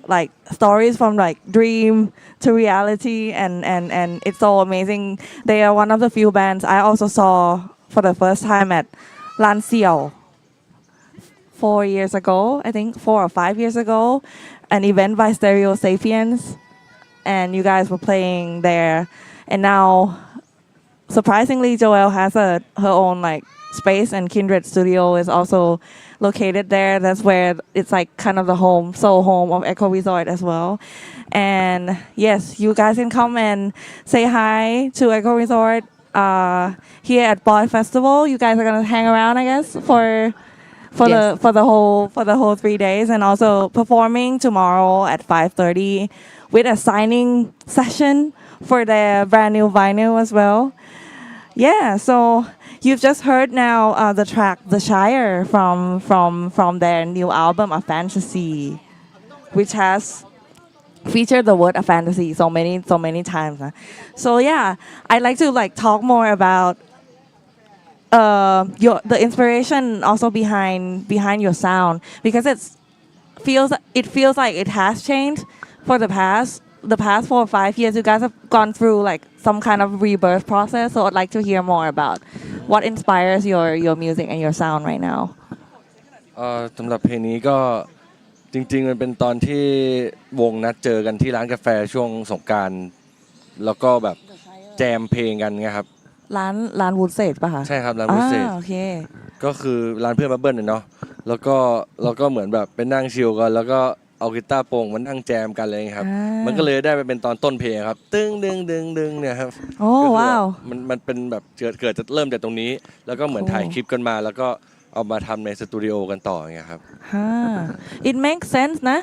like stories from like dream to reality, and it's so amazing. They are one of the few bands I also saw for the first time at Lan Xiao 4 years ago, I think 4 or 5 years ago, an event by Stereo Sapiens, and you guys were playing there. And now surprisingly 𝐄𝐿 has her own like space, and Kindred Studio is also located there. That's where it's like kind of the home of 𝐂𝐿 Resort as well. And yes, you guys can come and say hi to 𝐂𝐿 Resort here at Poy Festival. You guys are gonna hang around, I guess, for the whole 3 days, and also performing tomorrow at 5:30 with a signing session for their brand new vinyl as well. Yeah, so you've just heard now the track The Shire from their new album A Fantasy, which has featured the word A Fantasy so many times. So yeah, I'd like to like talk more about the inspiration also behind your sound, because it feels like it has changed for the past 4 or 5 years. You guys have gone through like some kind of rebirth process, so I'd like to hear more about what inspires your music and your sound right now. สำหรับเพลงนี้ก็จริงๆมันเป็นตอนที่วงนัดเจอกันที่ร้านกาแฟช่วงสงกรานต์แล้วก็แบบแจมเพลงกันไงครับร้านวูดเซจป่ะคะใช่ครับร้านวูดเซจโอเคก็คือร้านเพื่อนมาเบิ้ลเนาะแล้วก็เหมือนแบบเป็นนั่งชิลกันแล้วก็เอากีตาร์โปร่งมันนั่งแจมกันเลยครับมันก็เลยได้ไปเป็นตอนต้นเพลงครับตึ้งดึงดึงดึงเนี่ยครับโอ้ว้าวมันเป็นแบบเกิดจะเริ่มจากตรงนี้แล้วก็เหมือนถ่ายคลิปกันมาแล้วก็เอามาทำในสตูดิโอกันต่ออย่างเงี้ยครับ It makes sense นะ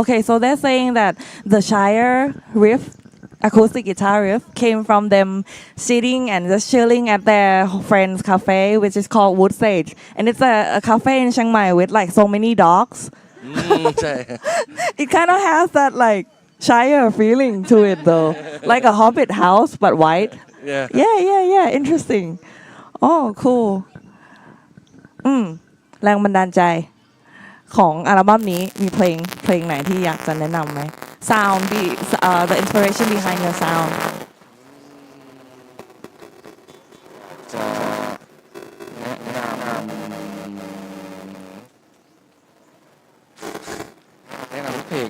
okay, so they're saying that the Shire riff, acoustic guitar riff, came from them sitting and just chilling at their friend's cafe, which is called Wood Sage, and it's a cafe in Chiang Mai with like so many dogs. It kind of has that like Shire feeling to it though, like a Hobbit house but white. Yeah. Interesting. Oh, cool. แรงบันดาลใจของอัลบั้มนี้มีเพลงไหนที่อยากจะแนะนำไหม Sound the inspiration behind your sound จะแนะนำทุกเพลง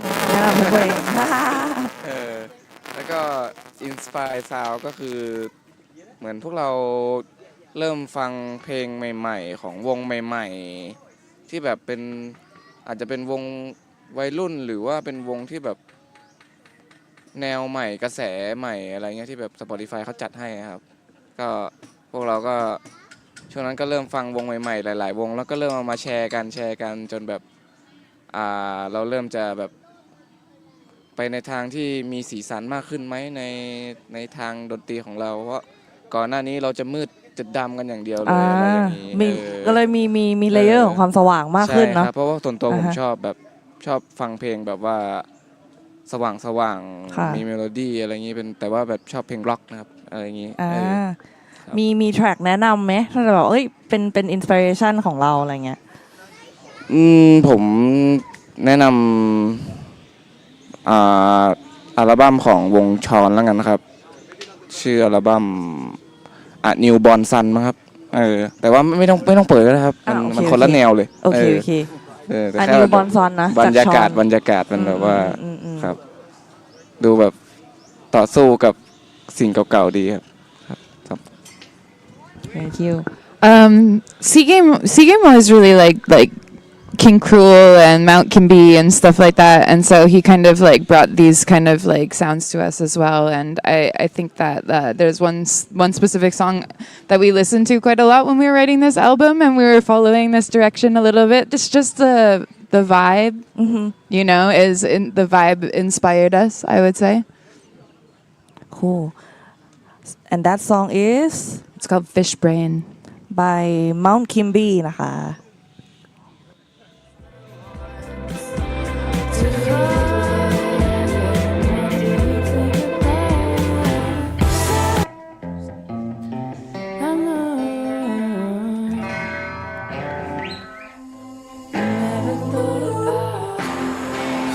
แล้วก็ inspire sound ก็คือเหมือนพวกเราเริ่มฟังเพลงใหม่ๆของวงใหม่ๆที่แบบเป็นอาจจะเป็นวงวัยรุ่นหรือว่าเป็นวงที่แบบแนวใหม่กระแสใหม่อะไรเงี้ยที่แบบ Spotify เขาจัดให้ครับก็พวกเราก็ช่วงนั้นก็เริ่มฟังวงใหม่ๆหลายๆวงแล้วก็เริ่มเอามาแชร์กันจนแบบเราเริ่มจะแบบไปในทางที่มีสีสันมากขึ้นไหมในทางดนตรีของเราเพราะก่อนหน้านี้เราจะมืดจะดำกันอย่างเดียวเลยอะไรอย่างนี้ก็เลยมีเลเยอร์ของความสว่างมากขึ้นเนาะใช่ครับเพราะว่าส่วนตัวผมชอบฟังเพลงแบบว่าสว่างมีเมโลดี้อะไรอย่างนี้แต่ว่าแบบชอบเพลงร็อกนะครับอะไรอย่างนี้มีแทร็กแนะนำไหมถ้าจะบอกเป็นอินสปิเรชันของเราอะไรเงี้ยผมแนะนำอัลบั้มของวงชอนแล้วกันนะครับชื่ออัลบั้มนิวบอนซันมั้งครับแต่ว่าไม่ต้องเปิดนะครับมันคนละแนวเลยโอเคแต่นิวบอนซันนะบรรยากาศมันแบบว่าครับดูแบบต่อสู้กับ สิ่งเก่าๆดีครับครับ Thank you. 𝐶𝐫𝐿 was really like King Cruel and Mount Kimby and stuff like that, and so he kind of like brought these kind of like sounds to us as well. And I think that there's one specific song that we listened to quite a lot when we were writing this album, and we were following this direction a little bit. It's just the vibe, you know, the vibe inspired us, I would say. Cool. And that song is It's called Fish Brain. by Mount Kimby นะคะ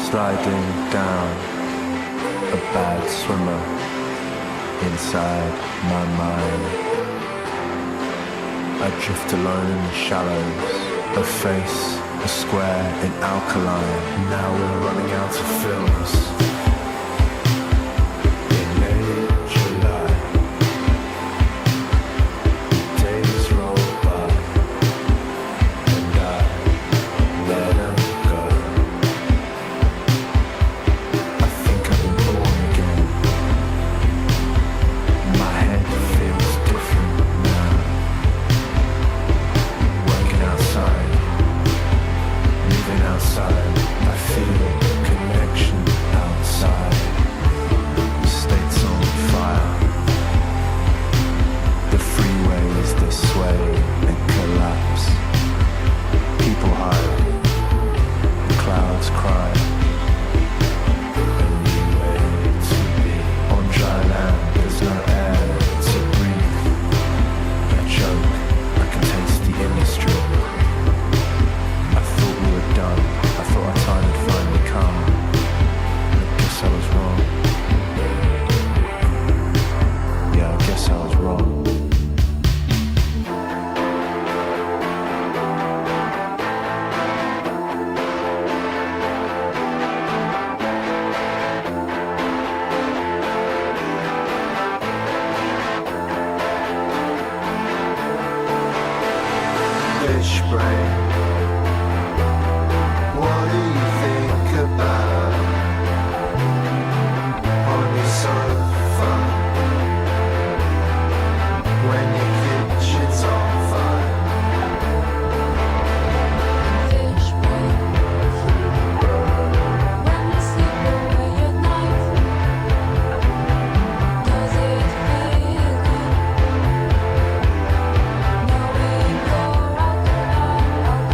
Sliding down a bad swimmer inside my mind. I drift alone in the shallows, a face, a square in alkaline. Now we're running out of films. In late July, days roll by, and I let them go. I think I've been born again. My head feels different now. Working outside, living outside. I feel connection outside. The state's on fire. The freeways that sway and collapse. People hide. The clouds cry. On dry land, there's no air to breathe. I choke, I can taste the industry. I thought we were done, I thought our time had finally come. I guess I was wrong. Yeah, I guess I was wrong. Fish brain. What do you think about on your sofa when your kitchen's on fire? Fish brain. When you sleep away at night, does it feel good? Knowing you're alkaline,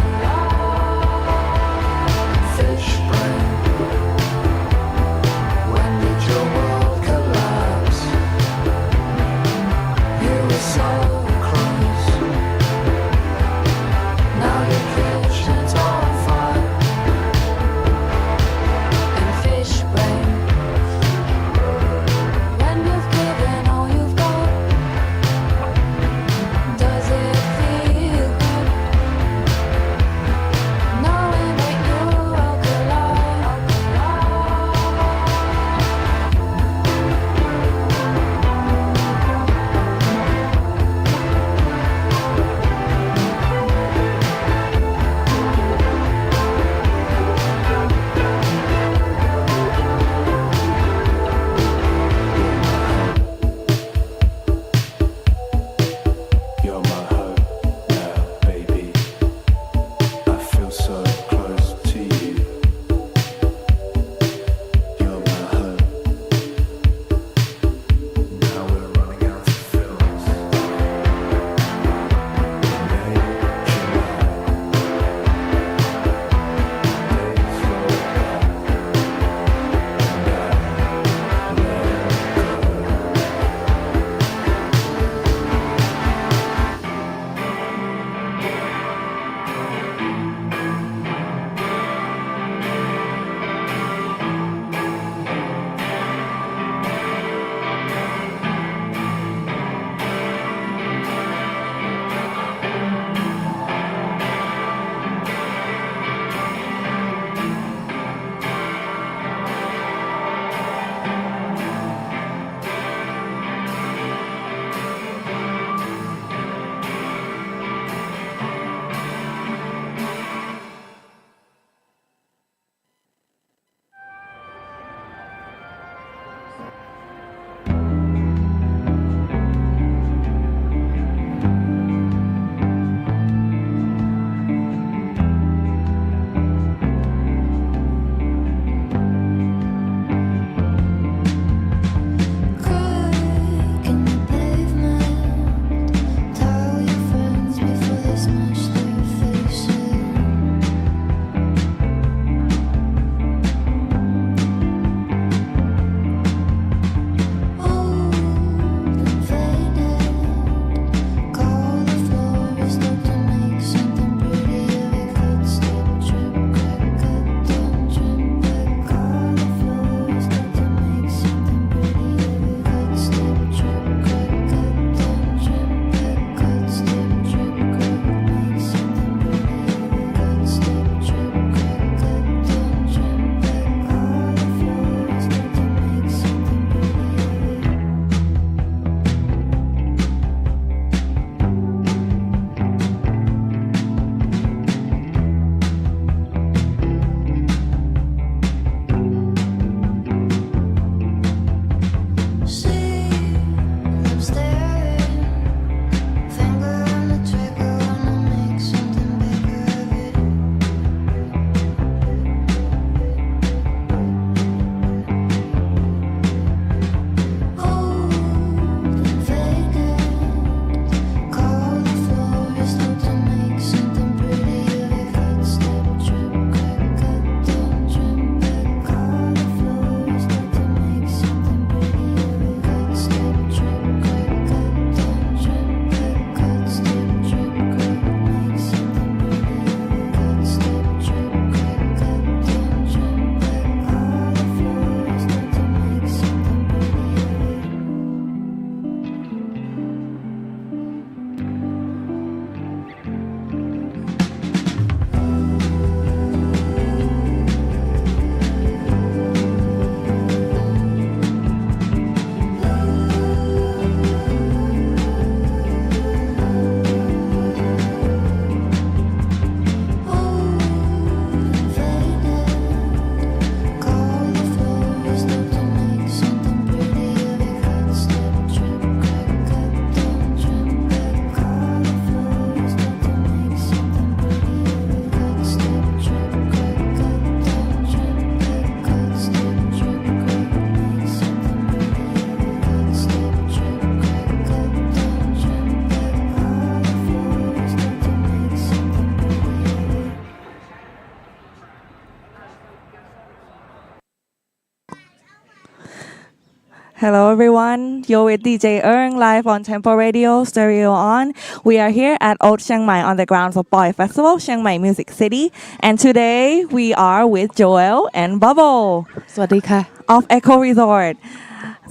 Hello everyone, you're with DJ Earn live on Tempo Radio, Stereo On. We are here at Old Chiangmai on the grounds of Poy Festival, Chiang Mai Music City. And today we are with Joel and Bubble สวัสดีค่ะ of Echo Resort.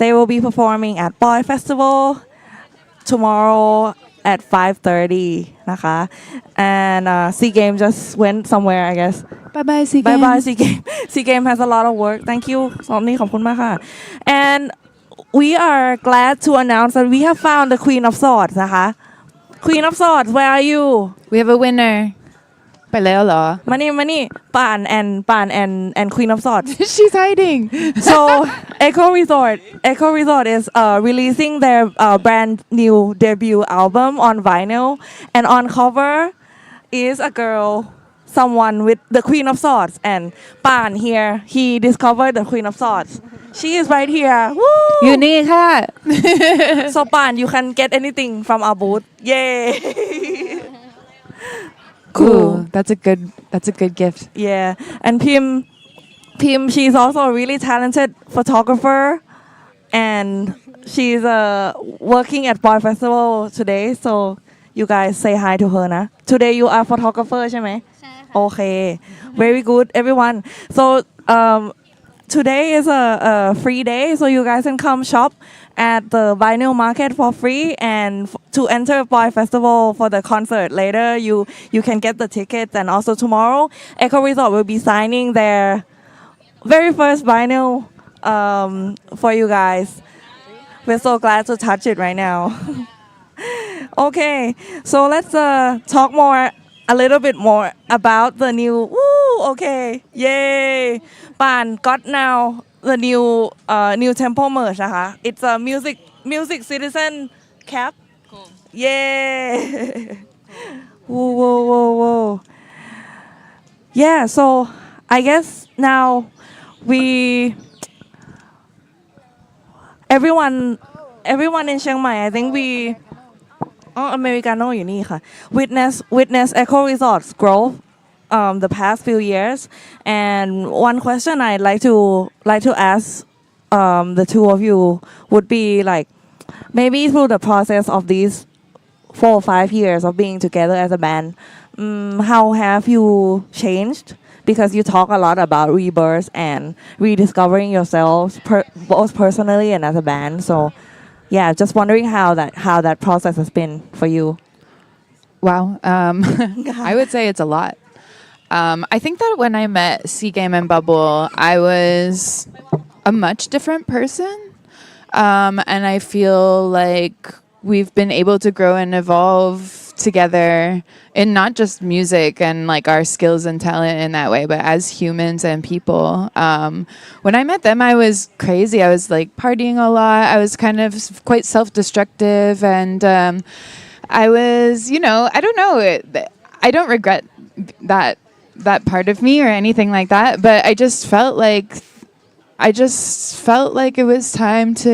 They will be performing at Poy Festival tomorrow at 5:30 นะคะ and 𝐶𝐾𝐝 just went somewhere I guess. bye bye see Bye bye 𝐶𝐾𝐝. 𝐶𝐾𝐝 has a lot of work. Thank you สำหรับนี้ขอบคุณมากค่ะ and we are glad to announce that we have found the Queen of Swords นะคะ Queen of Swords where are you we have a winner ไปแล้วเหรอ มานี่ป่าน and Queen of Swords she's hiding so Echo Resort is releasing their brand new debut album on vinyl and on cover is a girl someone with the Queen of Swords and Pan here he discovered the Queen of Swords she is right here Woo! อยู่นี่ค่ะ so Pan you can get anything from our booth yay cool that's a good gift yeah and Pim she's also a really talented photographer and she's working at Poy Festival today so you guys say hi to her นะ today you are photographer ใช่ไหมOkay, very good, everyone. So today is a free day, so you guys can come shop at the vinyl market for free. And to enter Poy Festival for the concert later, you can get the tickets. And also tomorrow, Echo Resort will be signing their very first vinyl for you guys. We're so glad to touch it right now. Okay, so let's talk a little bit more about the new okay yay Pan got now the new tempo merch นะคะ it's a music citizen cap cool. Yay whoa yeah so I guess now everyone in Chiang Mai I think we Americano อยู่นี่ค่ะ witness Echo Resort's growth the past few years and one question I'd like to ask the two of you would be like maybe through the process of these 4 or 5 years of being together as a band how have you changed because you talk a lot about rebirth and rediscovering yourselves both personally and as a band so yeah, just wondering how that process has been for you. Wow. I would say it's a lot. I think that when I met 𝐶𝐾𝐝 and Bubble, I was a much different person. And I feel like we've been able to grow and evolve together in not just music and like our skills and talent in that way, but as humans and people. When I met them, I was crazy. I was like partying a lot. I was kind of quite self-destructive. And I was, I don't know. I don't regret that part of me or anything like that. But I just felt like it was time to,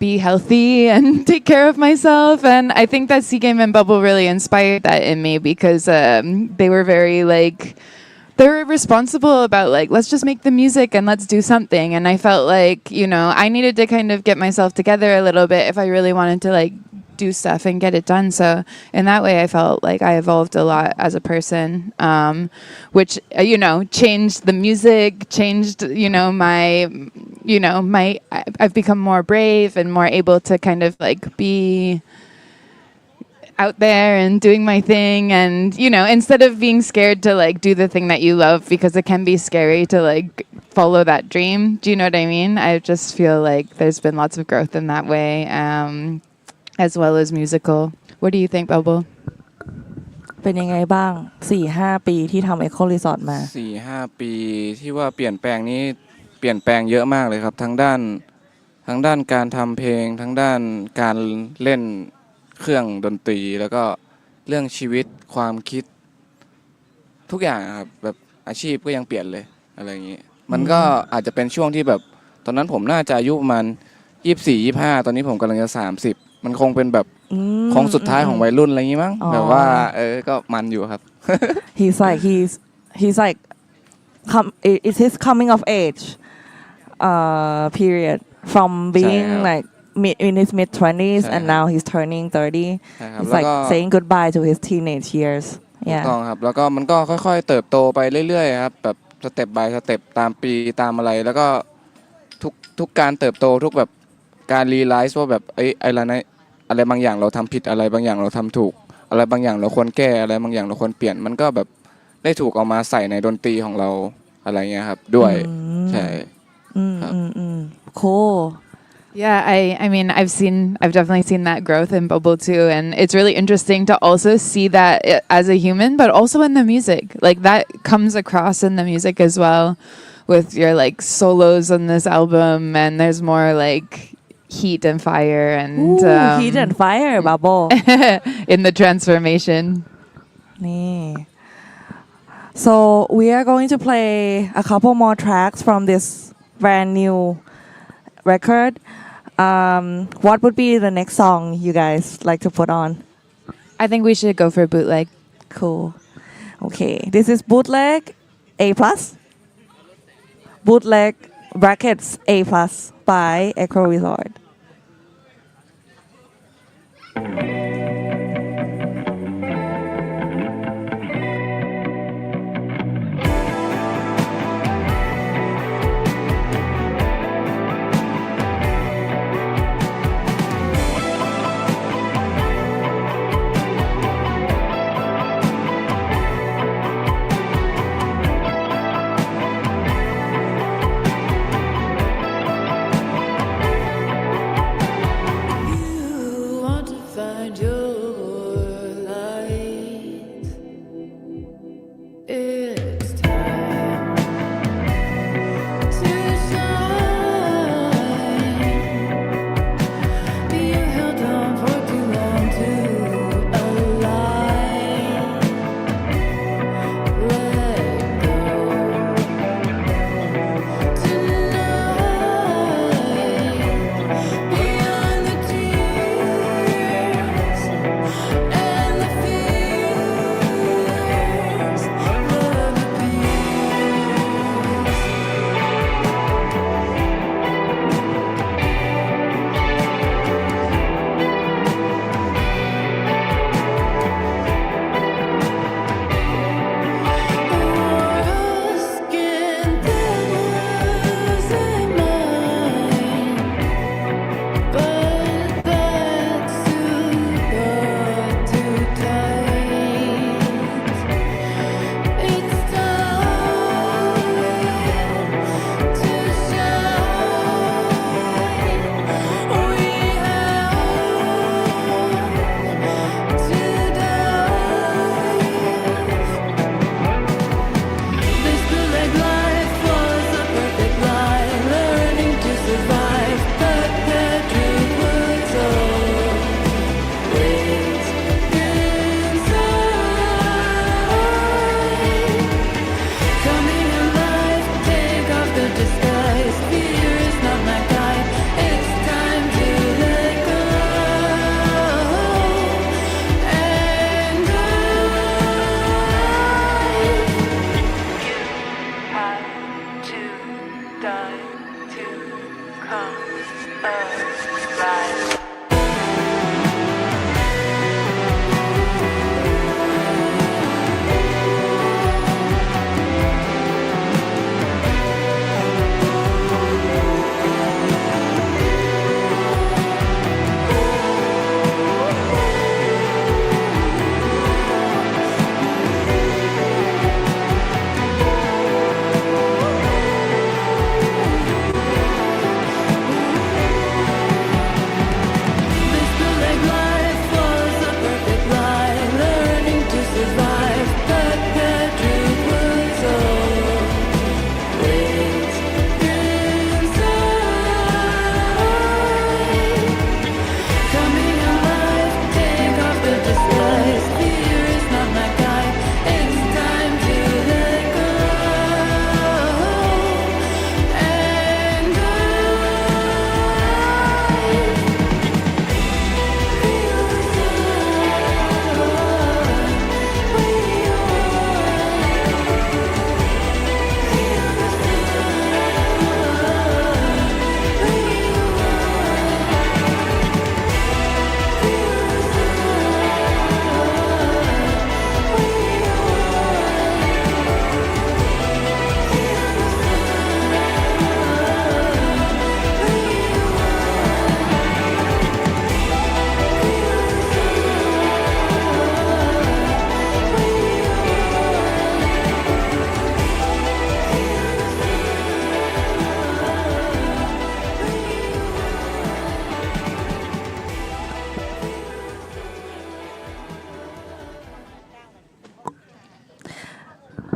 be healthy and take care of myself. And I think that 𝐶𝐾𝐝 and Bubble really inspired that in me because they were very they were responsible about let's just make the music and let's do something. And I felt like, I needed to kind of get myself together a little bit if I really wanted to do stuff and get it done. So in that way, I felt like I evolved a lot as a person, which, changed the music, changed, I've become more brave and more able to kind of be out there and doing my thing. And, instead of being scared to do the thing that you love, because it can be scary to follow that dream. Do you know what I mean? I just feel like there's been lots of growth in that way. As well as musical. What do you think, Bubble? เป็นยังไงบ้าง 4-5 ปีที่ทำ Echo Resort มา 4-5 ปีที่ว่าเปลี่ยนแปลงนี้เปลี่ยนแปลงเยอะมากเลยครับทั้งด้านการทำเพลงทั้งด้านการเล่นเครื่องดนตรีแล้วก็เรื่องชีวิตความคิดทุกอย่างครับแบบอาชีพก็ยังเปลี่ยนเลยอะไรอย่างนี้มันก็อาจจะเป็นช่วงที่แบบตอนนั้นผมน่าจะอายุประมาณ24-25ตอนนี้ผมกำลังจะ30มันคงเป็นแบบของสุดท้ายของวัยรุ่นอะไรอย่างนี้มั้งแบบว่าก็มันอยู่ครับ he's like it's his coming of age period from being ใช่ครับ like in his mid 20s ใช่ and ครับ now he's turning 30 ใช่ครับ it's แล้ว like ก็ saying goodbye to his teenage years ถูก yeah ต้องครับ แล้วก็มันก็ค่อยๆเติบโตไปเรื่อยๆครับแบบสเต็ป by สเต็ปตามปีตามอะไรแล้วก็ทุกการเติบโตทุกแบบการรีไลซ์ว่าแบบอะไรบางอย่างเราทำผิดอะไรบางอย่างเราทำถูก อะไรบางอย่างเราควรแก้อะไรบางอย่างเราควรเปลี่ยนมันก็แบบได้ถูกเอามาใส่ในดนตรีของเราอะไรเงี้ยครับด้วยใช่ ครับ cool Yeah, I mean, I've definitely seen that growth in Bubble too, and it's really interesting to also see that as a human, but also in the music. Like that comes across in the music as well, with your like solos on this album, and there's more like heat and fire and Ooh, heat and fire bubble in the transformation. นี่ so we are going to play a couple more tracks from this brand new record. What would be the next song you guys like to put on? I think we should go for bootleg. Cool. Okay, this is bootleg A plus. Bootleg brackets A plus by 𝐒𝐿𝐢𝐶.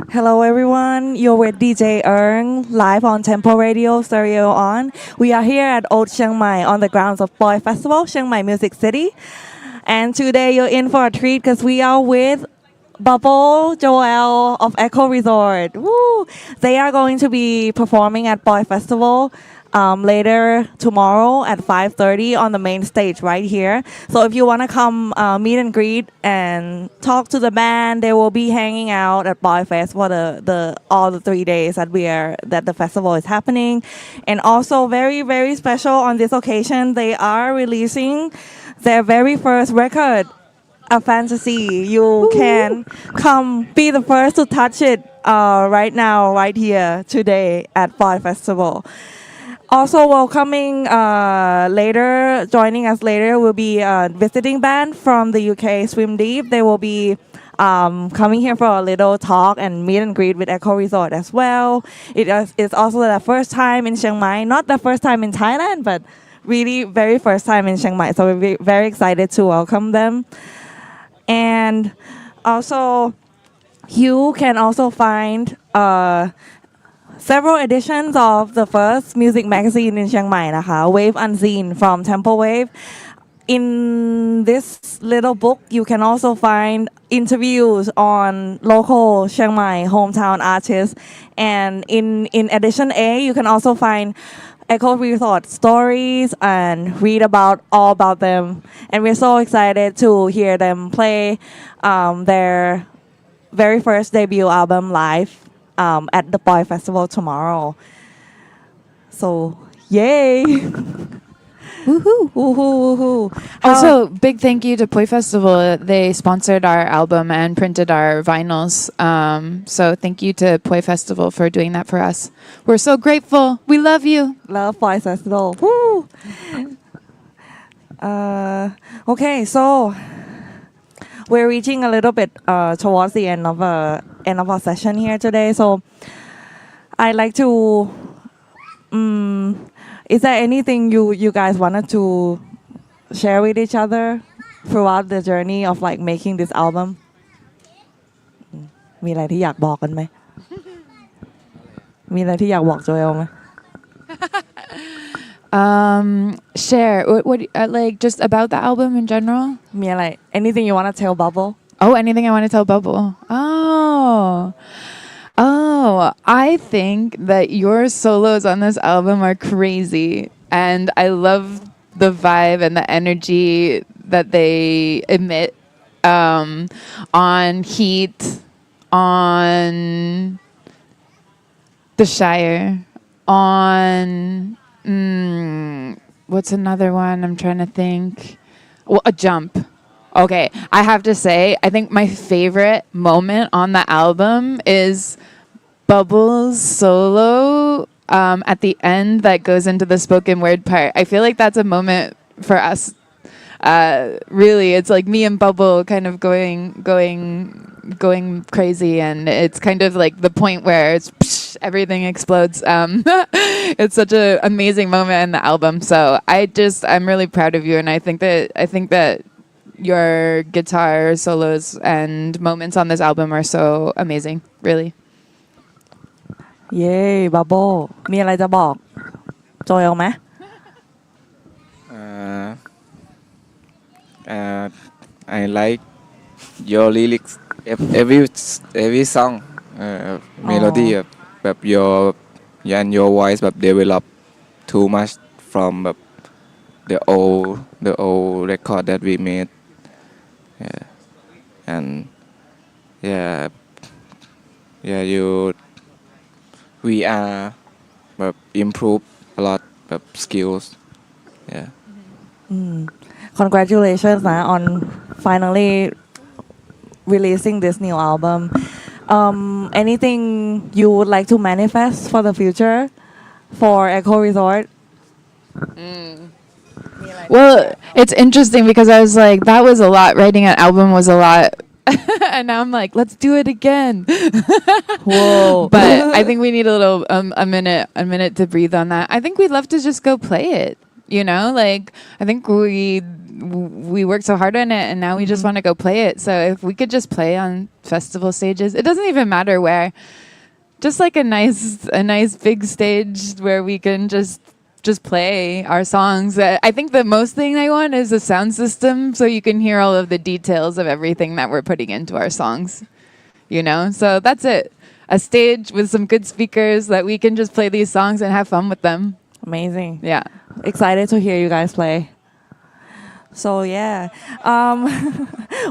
Hello everyone, you're with DJ Earn, live on Tempo Radio, Stereo On. We are here at Old Chiangmai on the grounds of Poy Festival, Chiang Mai Music City. And today you're in for a treat because we are with Bubble Joel of Echo Resort. Woo! They are going to be performing at Poy Festival later tomorrow at 5:30 on the main stage right here. So if you want to come meet and greet and talk to the band, they will be hanging out at Poy Fest for the all the 3 days that the festival is happening. And also very, very special on this occasion, they are releasing their very first record, A Fantasy. You can come be the first to touch it right now, right here today at Poy Festival. Also welcoming later, joining us later will be a visiting band from the UK, Swim Deep. They will be coming here for a little talk and meet and greet with Echo Resort as well. It's also the first time in Chiang Mai, not the first time in Thailand, but really very first time in Chiang Mai. So we're very excited to welcome them. And also, you can also find several editions of the first music magazine in Chiang Mai, Wave Unseen from Tempo Wave. In this little book, you can also find interviews on local Chiang Mai hometown artists. And in edition A, you can also find Echo Resort stories and read all about them. And we're so excited to hear them play their very first debut album live at the Poy Festival tomorrow. So, yay! Woohoo! Woohoo! Woohoo! Also, big thank you to Poy Festival. They sponsored our album and printed our vinyls. So thank you to Poy Festival for doing that for us. We're so grateful. We love you. Love Poy Festival. Woo! Okay, so we're reaching a little bit towards the end of our session here today. So I'd like to. Is there anything you guys wanted to share with each other throughout the journey of like making this album? มีอะไรที่อยากบอกกันไหม มีอะไรที่อยากบอกโจเอลไหม Share what like just about the album in general. มีอะไร anything you want to tell Bubble? Oh, anything I want to tell Bubble. Oh, I think that your solos on this album are crazy. And I love the vibe and the energy that they emit on Heat, on The Shire, on... what's another one? I'm trying to think. Well, A Jump. Okay, I have to say, I think my favorite moment on the album is Bubble's solo at the end that goes into the spoken word part. I feel like that's a moment for us. Really, it's like me and Bubble kind of going crazy, and it's kind of like the point where it's everything explodes. It's such an amazing moment in the album. So I'm really proud of you, and I think that your guitar solos and moments on this album are so amazing, really. เย้บับเบิ้ลมีอะไรจะบอกโจเอลไหม I like your lyrics every song melody แบบ your voice แบบ develop too much from แบบ the old record that we made and we are แบบ improve a lot แบบ skills Congratulations on finally releasing this new album. Anything you would like to manifest for the future for Echo Resort? Well, it's interesting because I was like, that was a lot. Writing an album was a lot. And now I'm like, let's do it again. Whoa. But I think we need a little a minute to breathe on that. I think we'd love to just go play it. You know, like I think we worked so hard on it, and now we just want to go play it. So if we could just play on festival stages, it doesn't even matter where, just like a nice big stage where we can just play our songs. I think the most thing I want is a sound system so you can hear all of the details of everything that we're putting into our songs, you know? So that's it. A stage with some good speakers that we can just play these songs and have fun with them. Amazing. Yeah. Excited to hear you guys play. So yeah,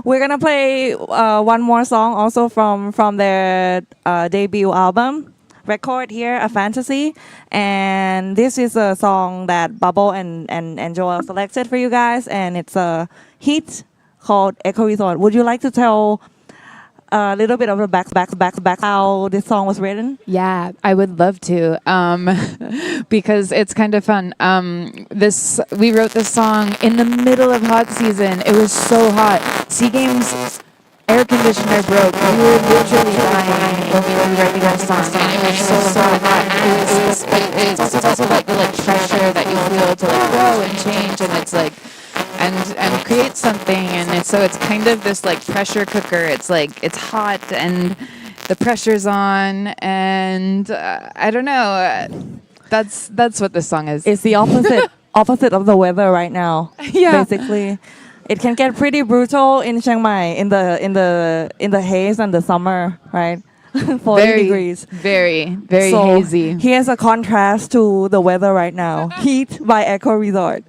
we're gonna play one more song also from their debut album record here, A Fantasy, and this is a song that Bubble and Joel selected for you guys, and it's a hit called 𝐒𝐜𝐿 Would you like to tell a little bit of the back how this song was written? Yeah, I would love to, because it's kind of fun. We wrote this song in the middle of hot season. It was so hot. 𝐶𝐵𝐴's air conditioner broke. We were literally dying when we were writing our song, and it was so hot. It's also like the pressure that you feel to grow and change, and it's like and create something, and it's kind of this pressure cooker. It's it's hot and the pressure's on, and I don't know. That's what this song is. It's the opposite of the weather right now. Yeah. Basically. It can get pretty brutal in Chiang Mai in the haze and the summer, right? 40 degrees. Very So hazy. Here's a contrast to the weather right now. Heat by Echo Resort.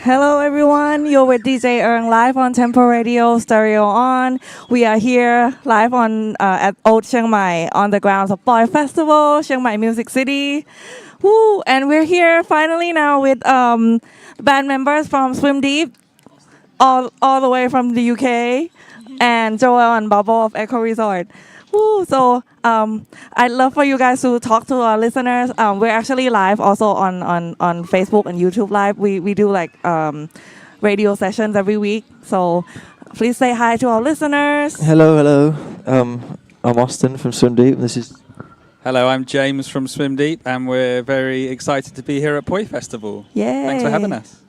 Hello everyone, you're with DJ Earn live on Tempo Radio, Stereo On. We are here live on at Old Chiangmai on the grounds of Poy Festival, Chiang Mai Music City. Woo! And we're here finally now with band members from Swim Deep, all the way from the UK, and Joel and Bubble of Echo Resort. Woo! So I'd love for you guys to talk to our listeners. We're actually live also on Facebook and YouTube Live. We do like radio sessions every week. So please say hi to our listeners. Hello. I'm Austin from Swim Deep. This is. Hello, I'm James from Swim Deep, and we're very excited to be here at Poy Festival. Yay! Thanks for having us.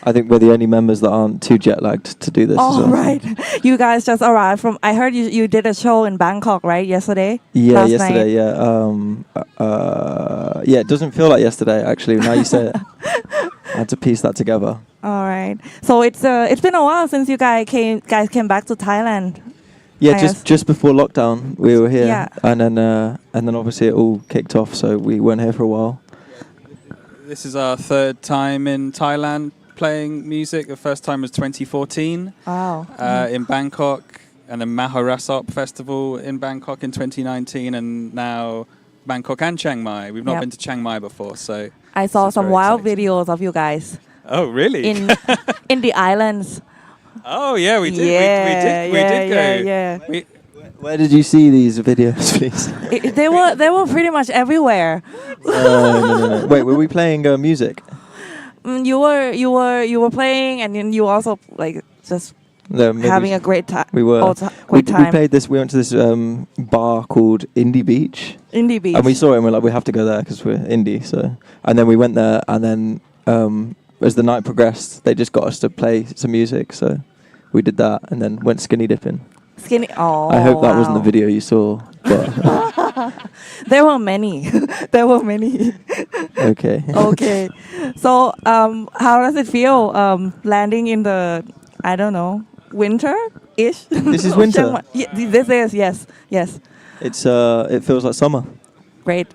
I think we're the only members that aren't too jet lagged to do this. Oh, as well. right. You guys just arrived from. I heard you did a show in Bangkok, right? Yesterday. Yeah, Last yesterday. Night. Yeah. Yeah, it doesn't feel like yesterday actually. Now you say it, I had to piece that together. All right. So it's been a while since you guys came back to Thailand. Yeah, I guess. just before lockdown we were here, Yeah. and then obviously it all kicked off. So we weren't here for a while. This is our third time in Thailand playing music. The first time was 2014 Wow. in Bangkok, and then Maharasop Festival in Bangkok in 2019, and now Bangkok and Chiang Mai. We've not Yep. been to Chiang Mai before, so I saw this is some very wild exciting. videos of you guys Oh, really? in the islands. Oh, yeah, we did. Yeah, we did go. yeah. Where did you see these videos, please? They were pretty much everywhere. No. Wait, were we playing music? You were playing, and then you also like just No, maybe having a great time. We were. Great We time. played this. We went to this bar called Indie Beach. Indie Beach. And we saw it and we're like, we have to go there because we're indie. So, and then we went there, and then as the night progressed, they just got us to play some music. So we did that, and then went skinny dipping. Skinny. Oh, I hope that wasn't the wow. video you saw. But There were many. There were many. okay. Okay. So, how does it feel landing in the, I don't know, winter-ish? This is of winter? Chiang Mai? Yeah, this is, yes. It's it feels like summer. Great.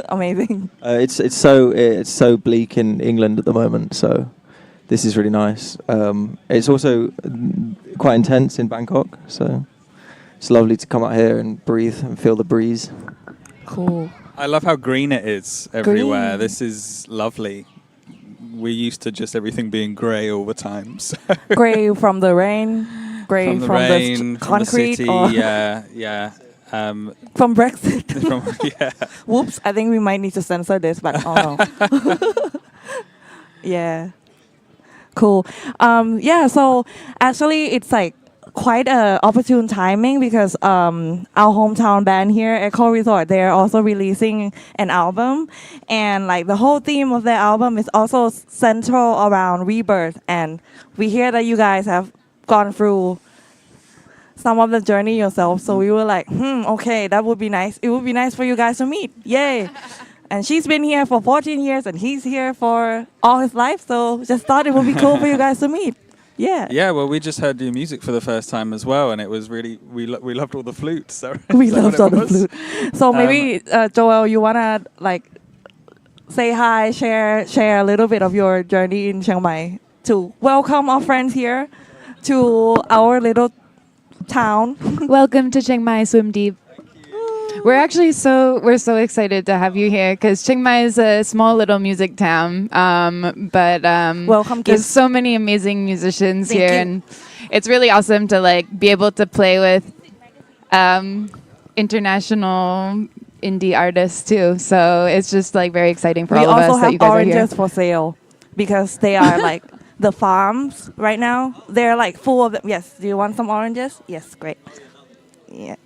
Amazing. It's so bleak in England at the moment. So this is really nice. It's also quite intense in Bangkok. So it's lovely to come out here and breathe and feel the breeze. Cool. I love how green it is everywhere. Green. This is lovely. We're used to just everything being grey all the time. So. Grey from the rain. Grey From the from rain, the from the concrete. city, or yeah. From Brexit. Yeah. Whoops, I think we might need to censor this, but oh no. Yeah. Cool. Yeah, so actually it's like quite a opportune timing because our hometown band here, Echo Resort, they're also releasing an album, and like the whole theme of their album is also central around rebirth, and we hear that you guys have gone through some of the journey yourself, so we were like, okay, that would be nice. It would be nice for you guys to meet. Yay. And she's been here for 14 years and he's here for all his life, so just thought it would be cool for you guys to meet. Yeah. Yeah, well, we just heard your music for the first time as well, and it was really, we loved all the flutes. So We is that loved what all it the was? flute. So maybe, Joel, you want to like say hi, share a little bit of your journey in Chiang Mai to welcome our friends here to our little town. Welcome to Chiang Mai Swim Deep. We're so excited to have you here because Chiang Mai is a small little music town, but Welcome, there's kids. so many amazing musicians Thank here, you. and it's really awesome to like be able to play with international indie artists too. So it's just like very exciting for We all of also us that have you guys are here. oranges for sale because they are like the farms right now. They're like full of them. Yes. Do you want some oranges? Yes. Great. Yeah.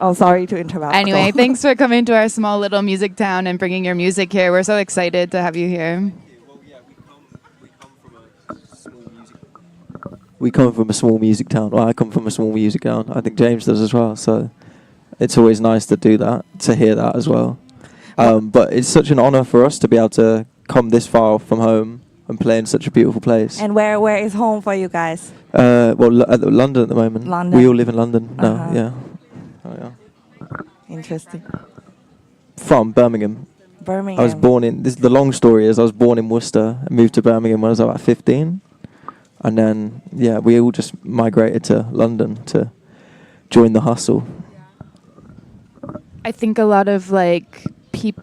Oh, sorry to interrupt. Anyway, thanks for coming to our small little music town and bringing your music here. We're so excited to have you here. We come from a small music town. Well, I come from a small music town. I think James does as well. So it's always nice to do that, to hear that as well. But it's such an honor for us to be able to come this far from home and play in such a beautiful place. And where is home for you guys? London at the moment. London. We all live in London now. Uh-huh. Yeah. Oh, yeah. Interesting. From Birmingham. Birmingham. I was born in. This the long story is I was born in Worcester. I moved to Birmingham when I was about 15, and then we all just migrated to London to join the hustle. I think a lot of like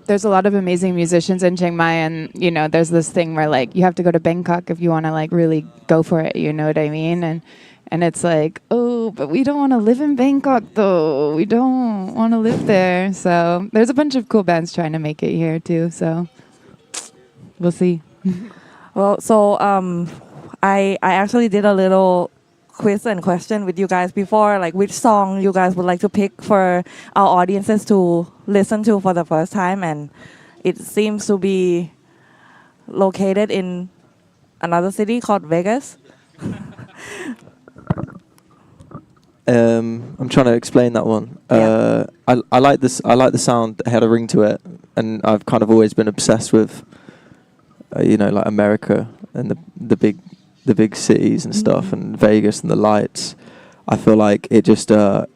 there's a lot of amazing musicians in Chiang Mai, and you know, there's this thing where like you have to go to Bangkok if you want to like really go for it. You know what I mean? And it's like, oh, but we don't want to live in Bangkok though. We don't want to live there. So there's a bunch of cool bands trying to make it here too. So we'll see. Well, so I actually did a little quiz and question with you guys before, like which song you guys would like to pick for our audiences to listen to for the first time, and it seems to be located in another city called Vegas. I'm trying to explain that one. I like this. I like the sound that had a ring to it, and I've kind of always been obsessed with, like America and the big cities and stuff, and Vegas and the lights. I feel like it just that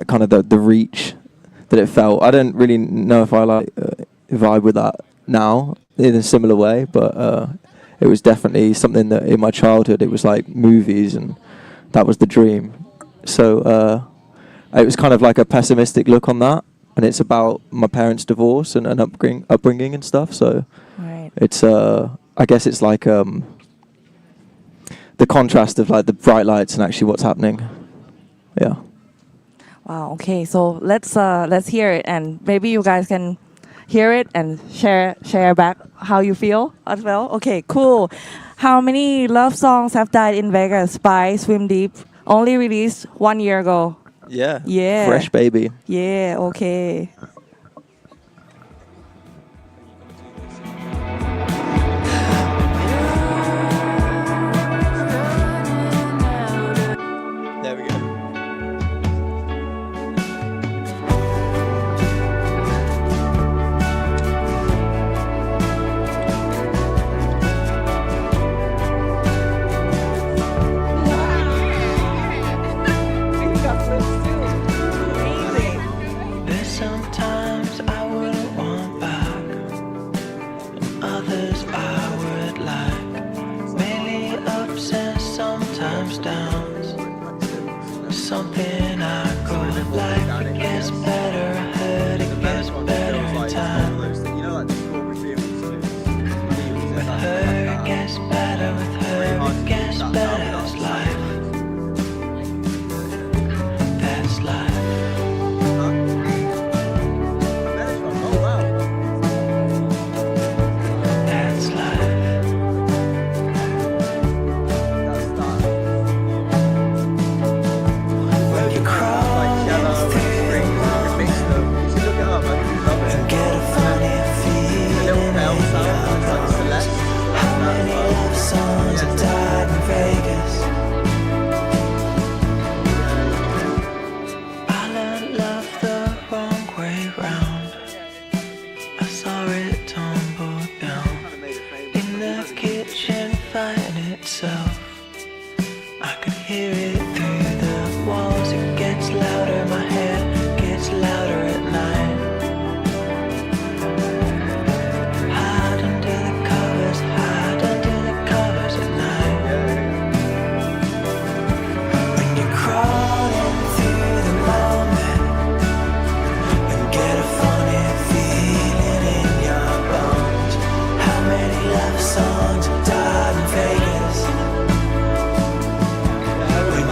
kind of the reach that it felt. I don't really know if I vibe with that now in a similar way, but it was definitely something that in my childhood it was like movies, and that was the dream. So it was kind of like a pessimistic look on that, and it's about my parents' divorce and upbringing and stuff. So it's I guess it's like the contrast of like the bright lights and actually what's happening. Yeah. Wow. Okay. So let's hear it, and maybe you guys can hear it and share back how you feel as well. Okay. Cool. How many love songs have died in Vegas by Swim Deep? Only released 1 year ago. Yeah. Yeah. Fresh baby. Yeah. Okay. There we go. There's sometimes I wouldn't want back, others I would like. Mainly ups and sometimes downs. Something I go like. It gets better, I heard it gets better in time. With her it gets better, with her it gets better. It's life. That's life. That's life. When you crawl through the moment and get a funny feeling in your bones. How many love songs have died in Vegas? I learned love the wrong way round. I saw it tumble down in the kitchen, fighting itself. I could hear it through the walls. It gets louder in my head, gets louder at night. Hide under the covers, hide under the covers at night. When you're crawling through the moment and get a funny feeling in your bones. How many love songs have died in Vegas? When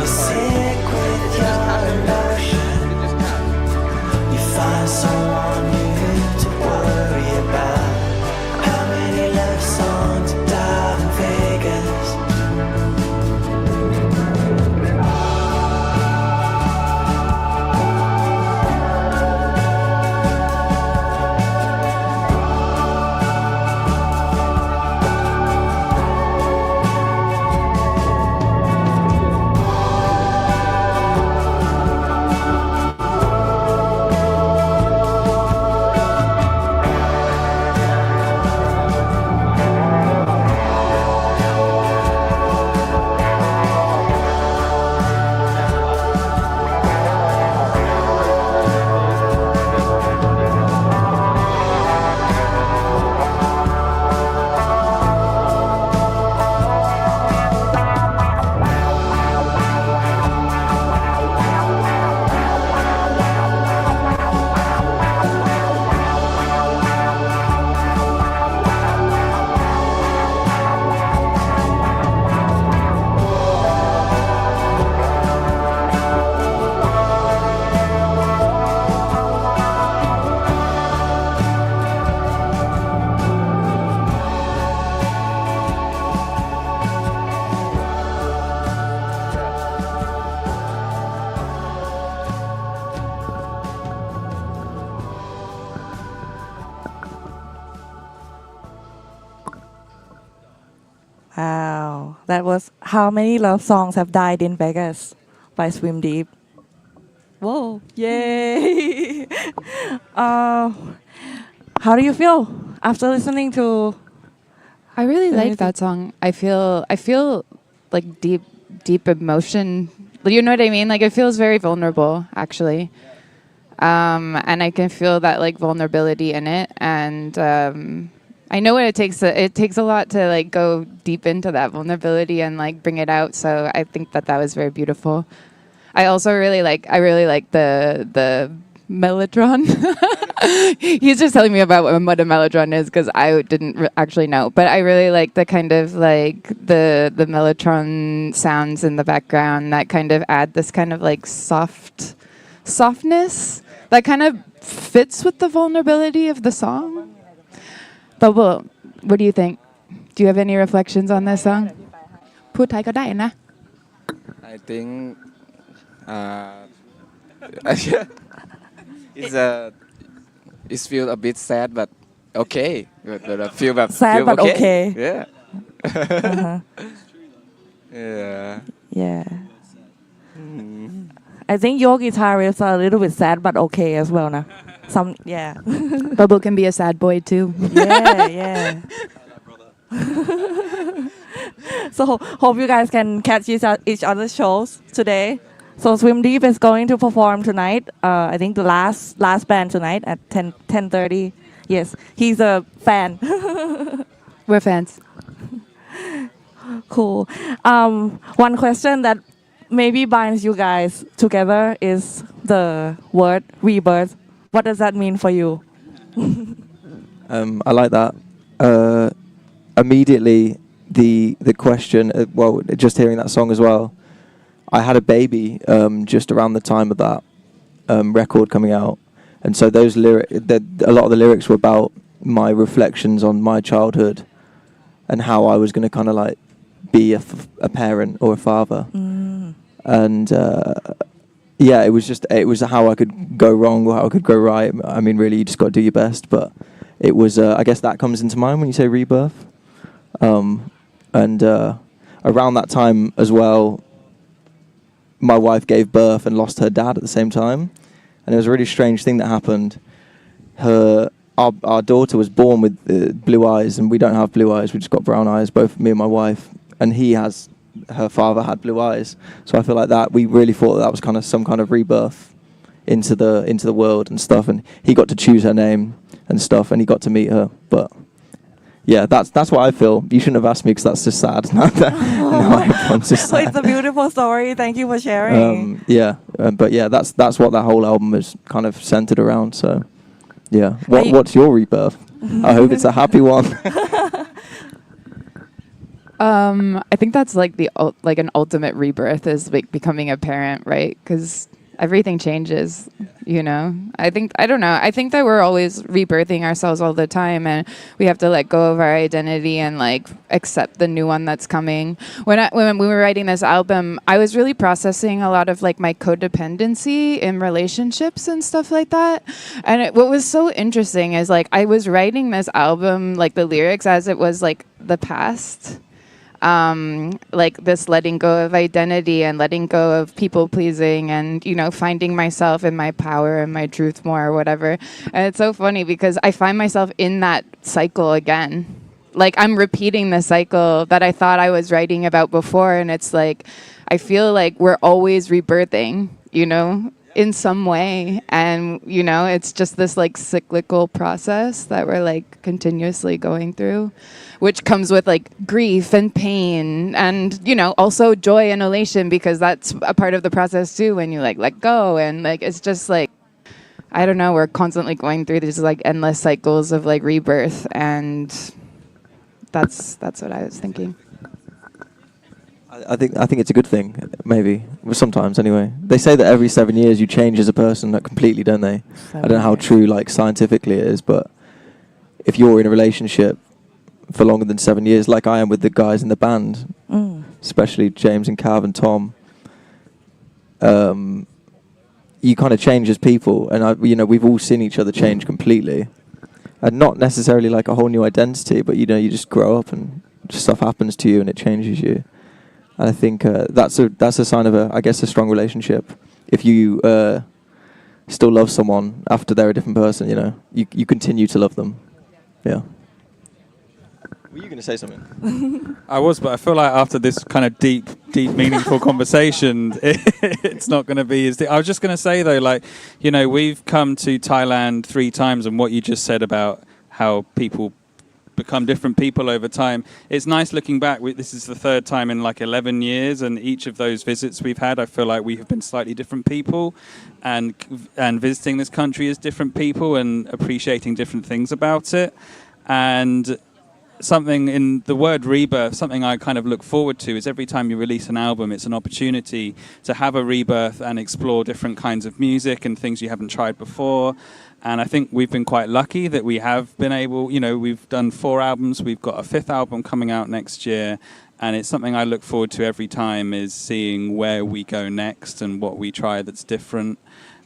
Wow, that was how many love songs have died in Vegas by Swim Deep. Whoa, yay! How do you feel after listening to? I really the like music? that song. I feel like deep emotion. You know what I mean? Like it feels very vulnerable, actually. And I can feel that like vulnerability in it. And I know what it takes. It takes a lot to like go deep into that vulnerability and like bring it out. So I think that was very beautiful. I also really like the mellotron. He's just telling me about what a mellotron is because I didn't actually know. But I really like the kind of like the mellotron sounds in the background that kind of add this kind of like softness that kind of fits with the vulnerability of the song. Bubble, what do you think? Do you have any reflections on this song? พูดไทยก็ได้นะ I think it's feel a bit sad but okay but I feelแบบSad feel but okay. yeah Uh-huh. yeah Yeah. I think your guitarists are a little bit sad but okay as well, nah. Yeah. Bubble can be a sad boy too. Yeah. So hope you guys can catch each other's shows today. So Swim Deep is going to perform tonight. I think the last band tonight at 10:30. Yes, he's a fan. We're fans. Cool. One question that maybe binds you guys together is the word rebirth. What does that mean for you? I like that. Immediately, the question. Well, just hearing that song as well. I had a baby just around the time of that record coming out, and so those a lot of the lyrics were about my reflections on my childhood and how I was going to kind of like be a parent or a father, and yeah, it was how I could go wrong or how I could go right. I mean, really, you just got to do your best, but it was I guess that comes into mind when you say rebirth, and around that time as well. My wife gave birth and lost her dad at the same time, and it was a really strange thing that happened. Our daughter was born with blue eyes, and we don't have blue eyes. We just got brown eyes, both me and my wife. And her father had blue eyes, so I feel like that we really thought that was kind of some kind of rebirth into the world and stuff. And he got to choose her name and stuff, and he got to meet her. But yeah, that's what I feel. You shouldn't have asked me because that's just sad. No, everyone's just sad. It's a beautiful story. Thank you for sharing. But yeah, that's what that whole album is kind of centered around. So yeah, what's your rebirth? I hope it's a happy one. I think that's like like an ultimate rebirth is like becoming a parent, right? Because everything changes, you know. I don't know. I think that we're always rebirthing ourselves all the time, and we have to let go of our identity and like accept the new one that's coming. When we were writing this album, I was really processing a lot of like my codependency in relationships and stuff like that. And what was so interesting is like I was writing this album, like the lyrics as it was like the past. Like this letting go of identity and letting go of people pleasing and, you know, finding myself in my power and my truth more or whatever. And it's so funny because I find myself in that cycle again. Like I'm repeating the cycle that I thought I was writing about before. And it's like, I feel like we're always rebirthing, you know, in some way. And, you know, it's just this like cyclical process that we're like continuously going through, which comes with like grief and pain and, you know, also joy and elation because that's a part of the process too when you like let go. And like, it's just like, I don't know, we're constantly going through these like endless cycles of like rebirth. And that's what I was thinking. I think it's a good thing, maybe. Well, sometimes, anyway. They say that every 7 years you change as a person, like completely, don't they? I don't know how true, like scientifically it is, but if you're in a relationship for longer than 7 years, like I am with the guys in the band, especially James and Cav and Tom, you kind of change as people, and we've all seen each other change completely, and not necessarily like a whole new identity, but you know, you just grow up and stuff happens to you and it changes you. And I think that's a sign of a strong relationship. If you still love someone after they're a different person, you know, you continue to love them. Yeah. Were you going to say something? I was, but I feel like after this kind of deep, meaningful conversation, it's not going to be as deep. I was just going to say, though, like, you know, we've come to Thailand 3 times, and what you just said about how people become different people over time. It's nice looking back. This is the 3rd time in like 11 years, and each of those visits we've had, I feel like we have been slightly different people, and visiting this country as different people and appreciating different things about it. And something in the word rebirth, something I kind of look forward to is every time you release an album, it's an opportunity to have a rebirth and explore different kinds of music and things you haven't tried before. And I think we've been quite lucky that we have been able, you know, we've done 4 albums, we've got a 5th album coming out next year, and it's something I look forward to every time, is seeing where we go next and what we try that's different.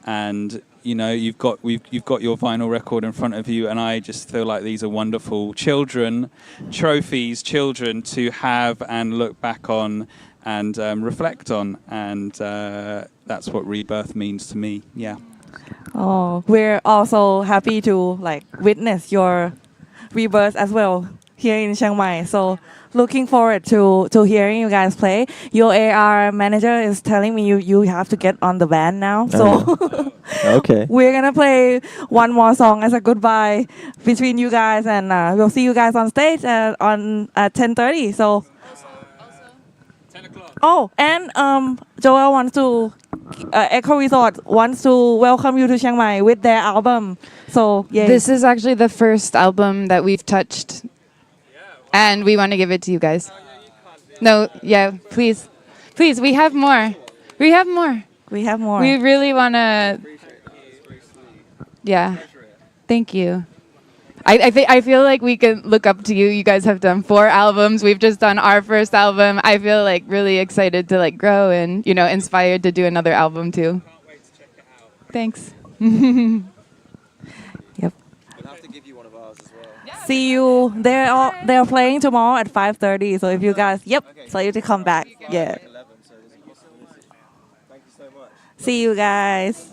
And you know, you've got your vinyl record in front of you, and I just feel like these are wonderful children to have and look back on and reflect on, and that's what rebirth means to me. Yeah. Oh, we're also happy to like witness your rebirth as well here in Chiang Mai. So looking forward to hearing you guys play. Your AR manager is telling me you have to get on the van now. So Okay. we're gonna play one more song as a goodbye between you guys, and we'll see you guys on stage at 10:30. So. 10 o'clock. Oh, and Joel wants to, Echo Resort wants to welcome you to Chiang Mai with their album. So, yeah. This is actually the first album that we've touched, and we want to give it to you guys. No, yeah, please. Please, we have more. We have more. We have more. We really want to... Yeah. Thank you. I feel like we can look up to you. You guys have done 4 albums. We've just done our first album. I feel like really excited to like grow and, you know, inspired to do another album too. Can't wait to check it out. Thanks. Yep. We'll have to give you one of ours as well. See you. They're playing tomorrow at 5:30. So if you guys, so you to come back. Yeah. Thank you so much. See you guys.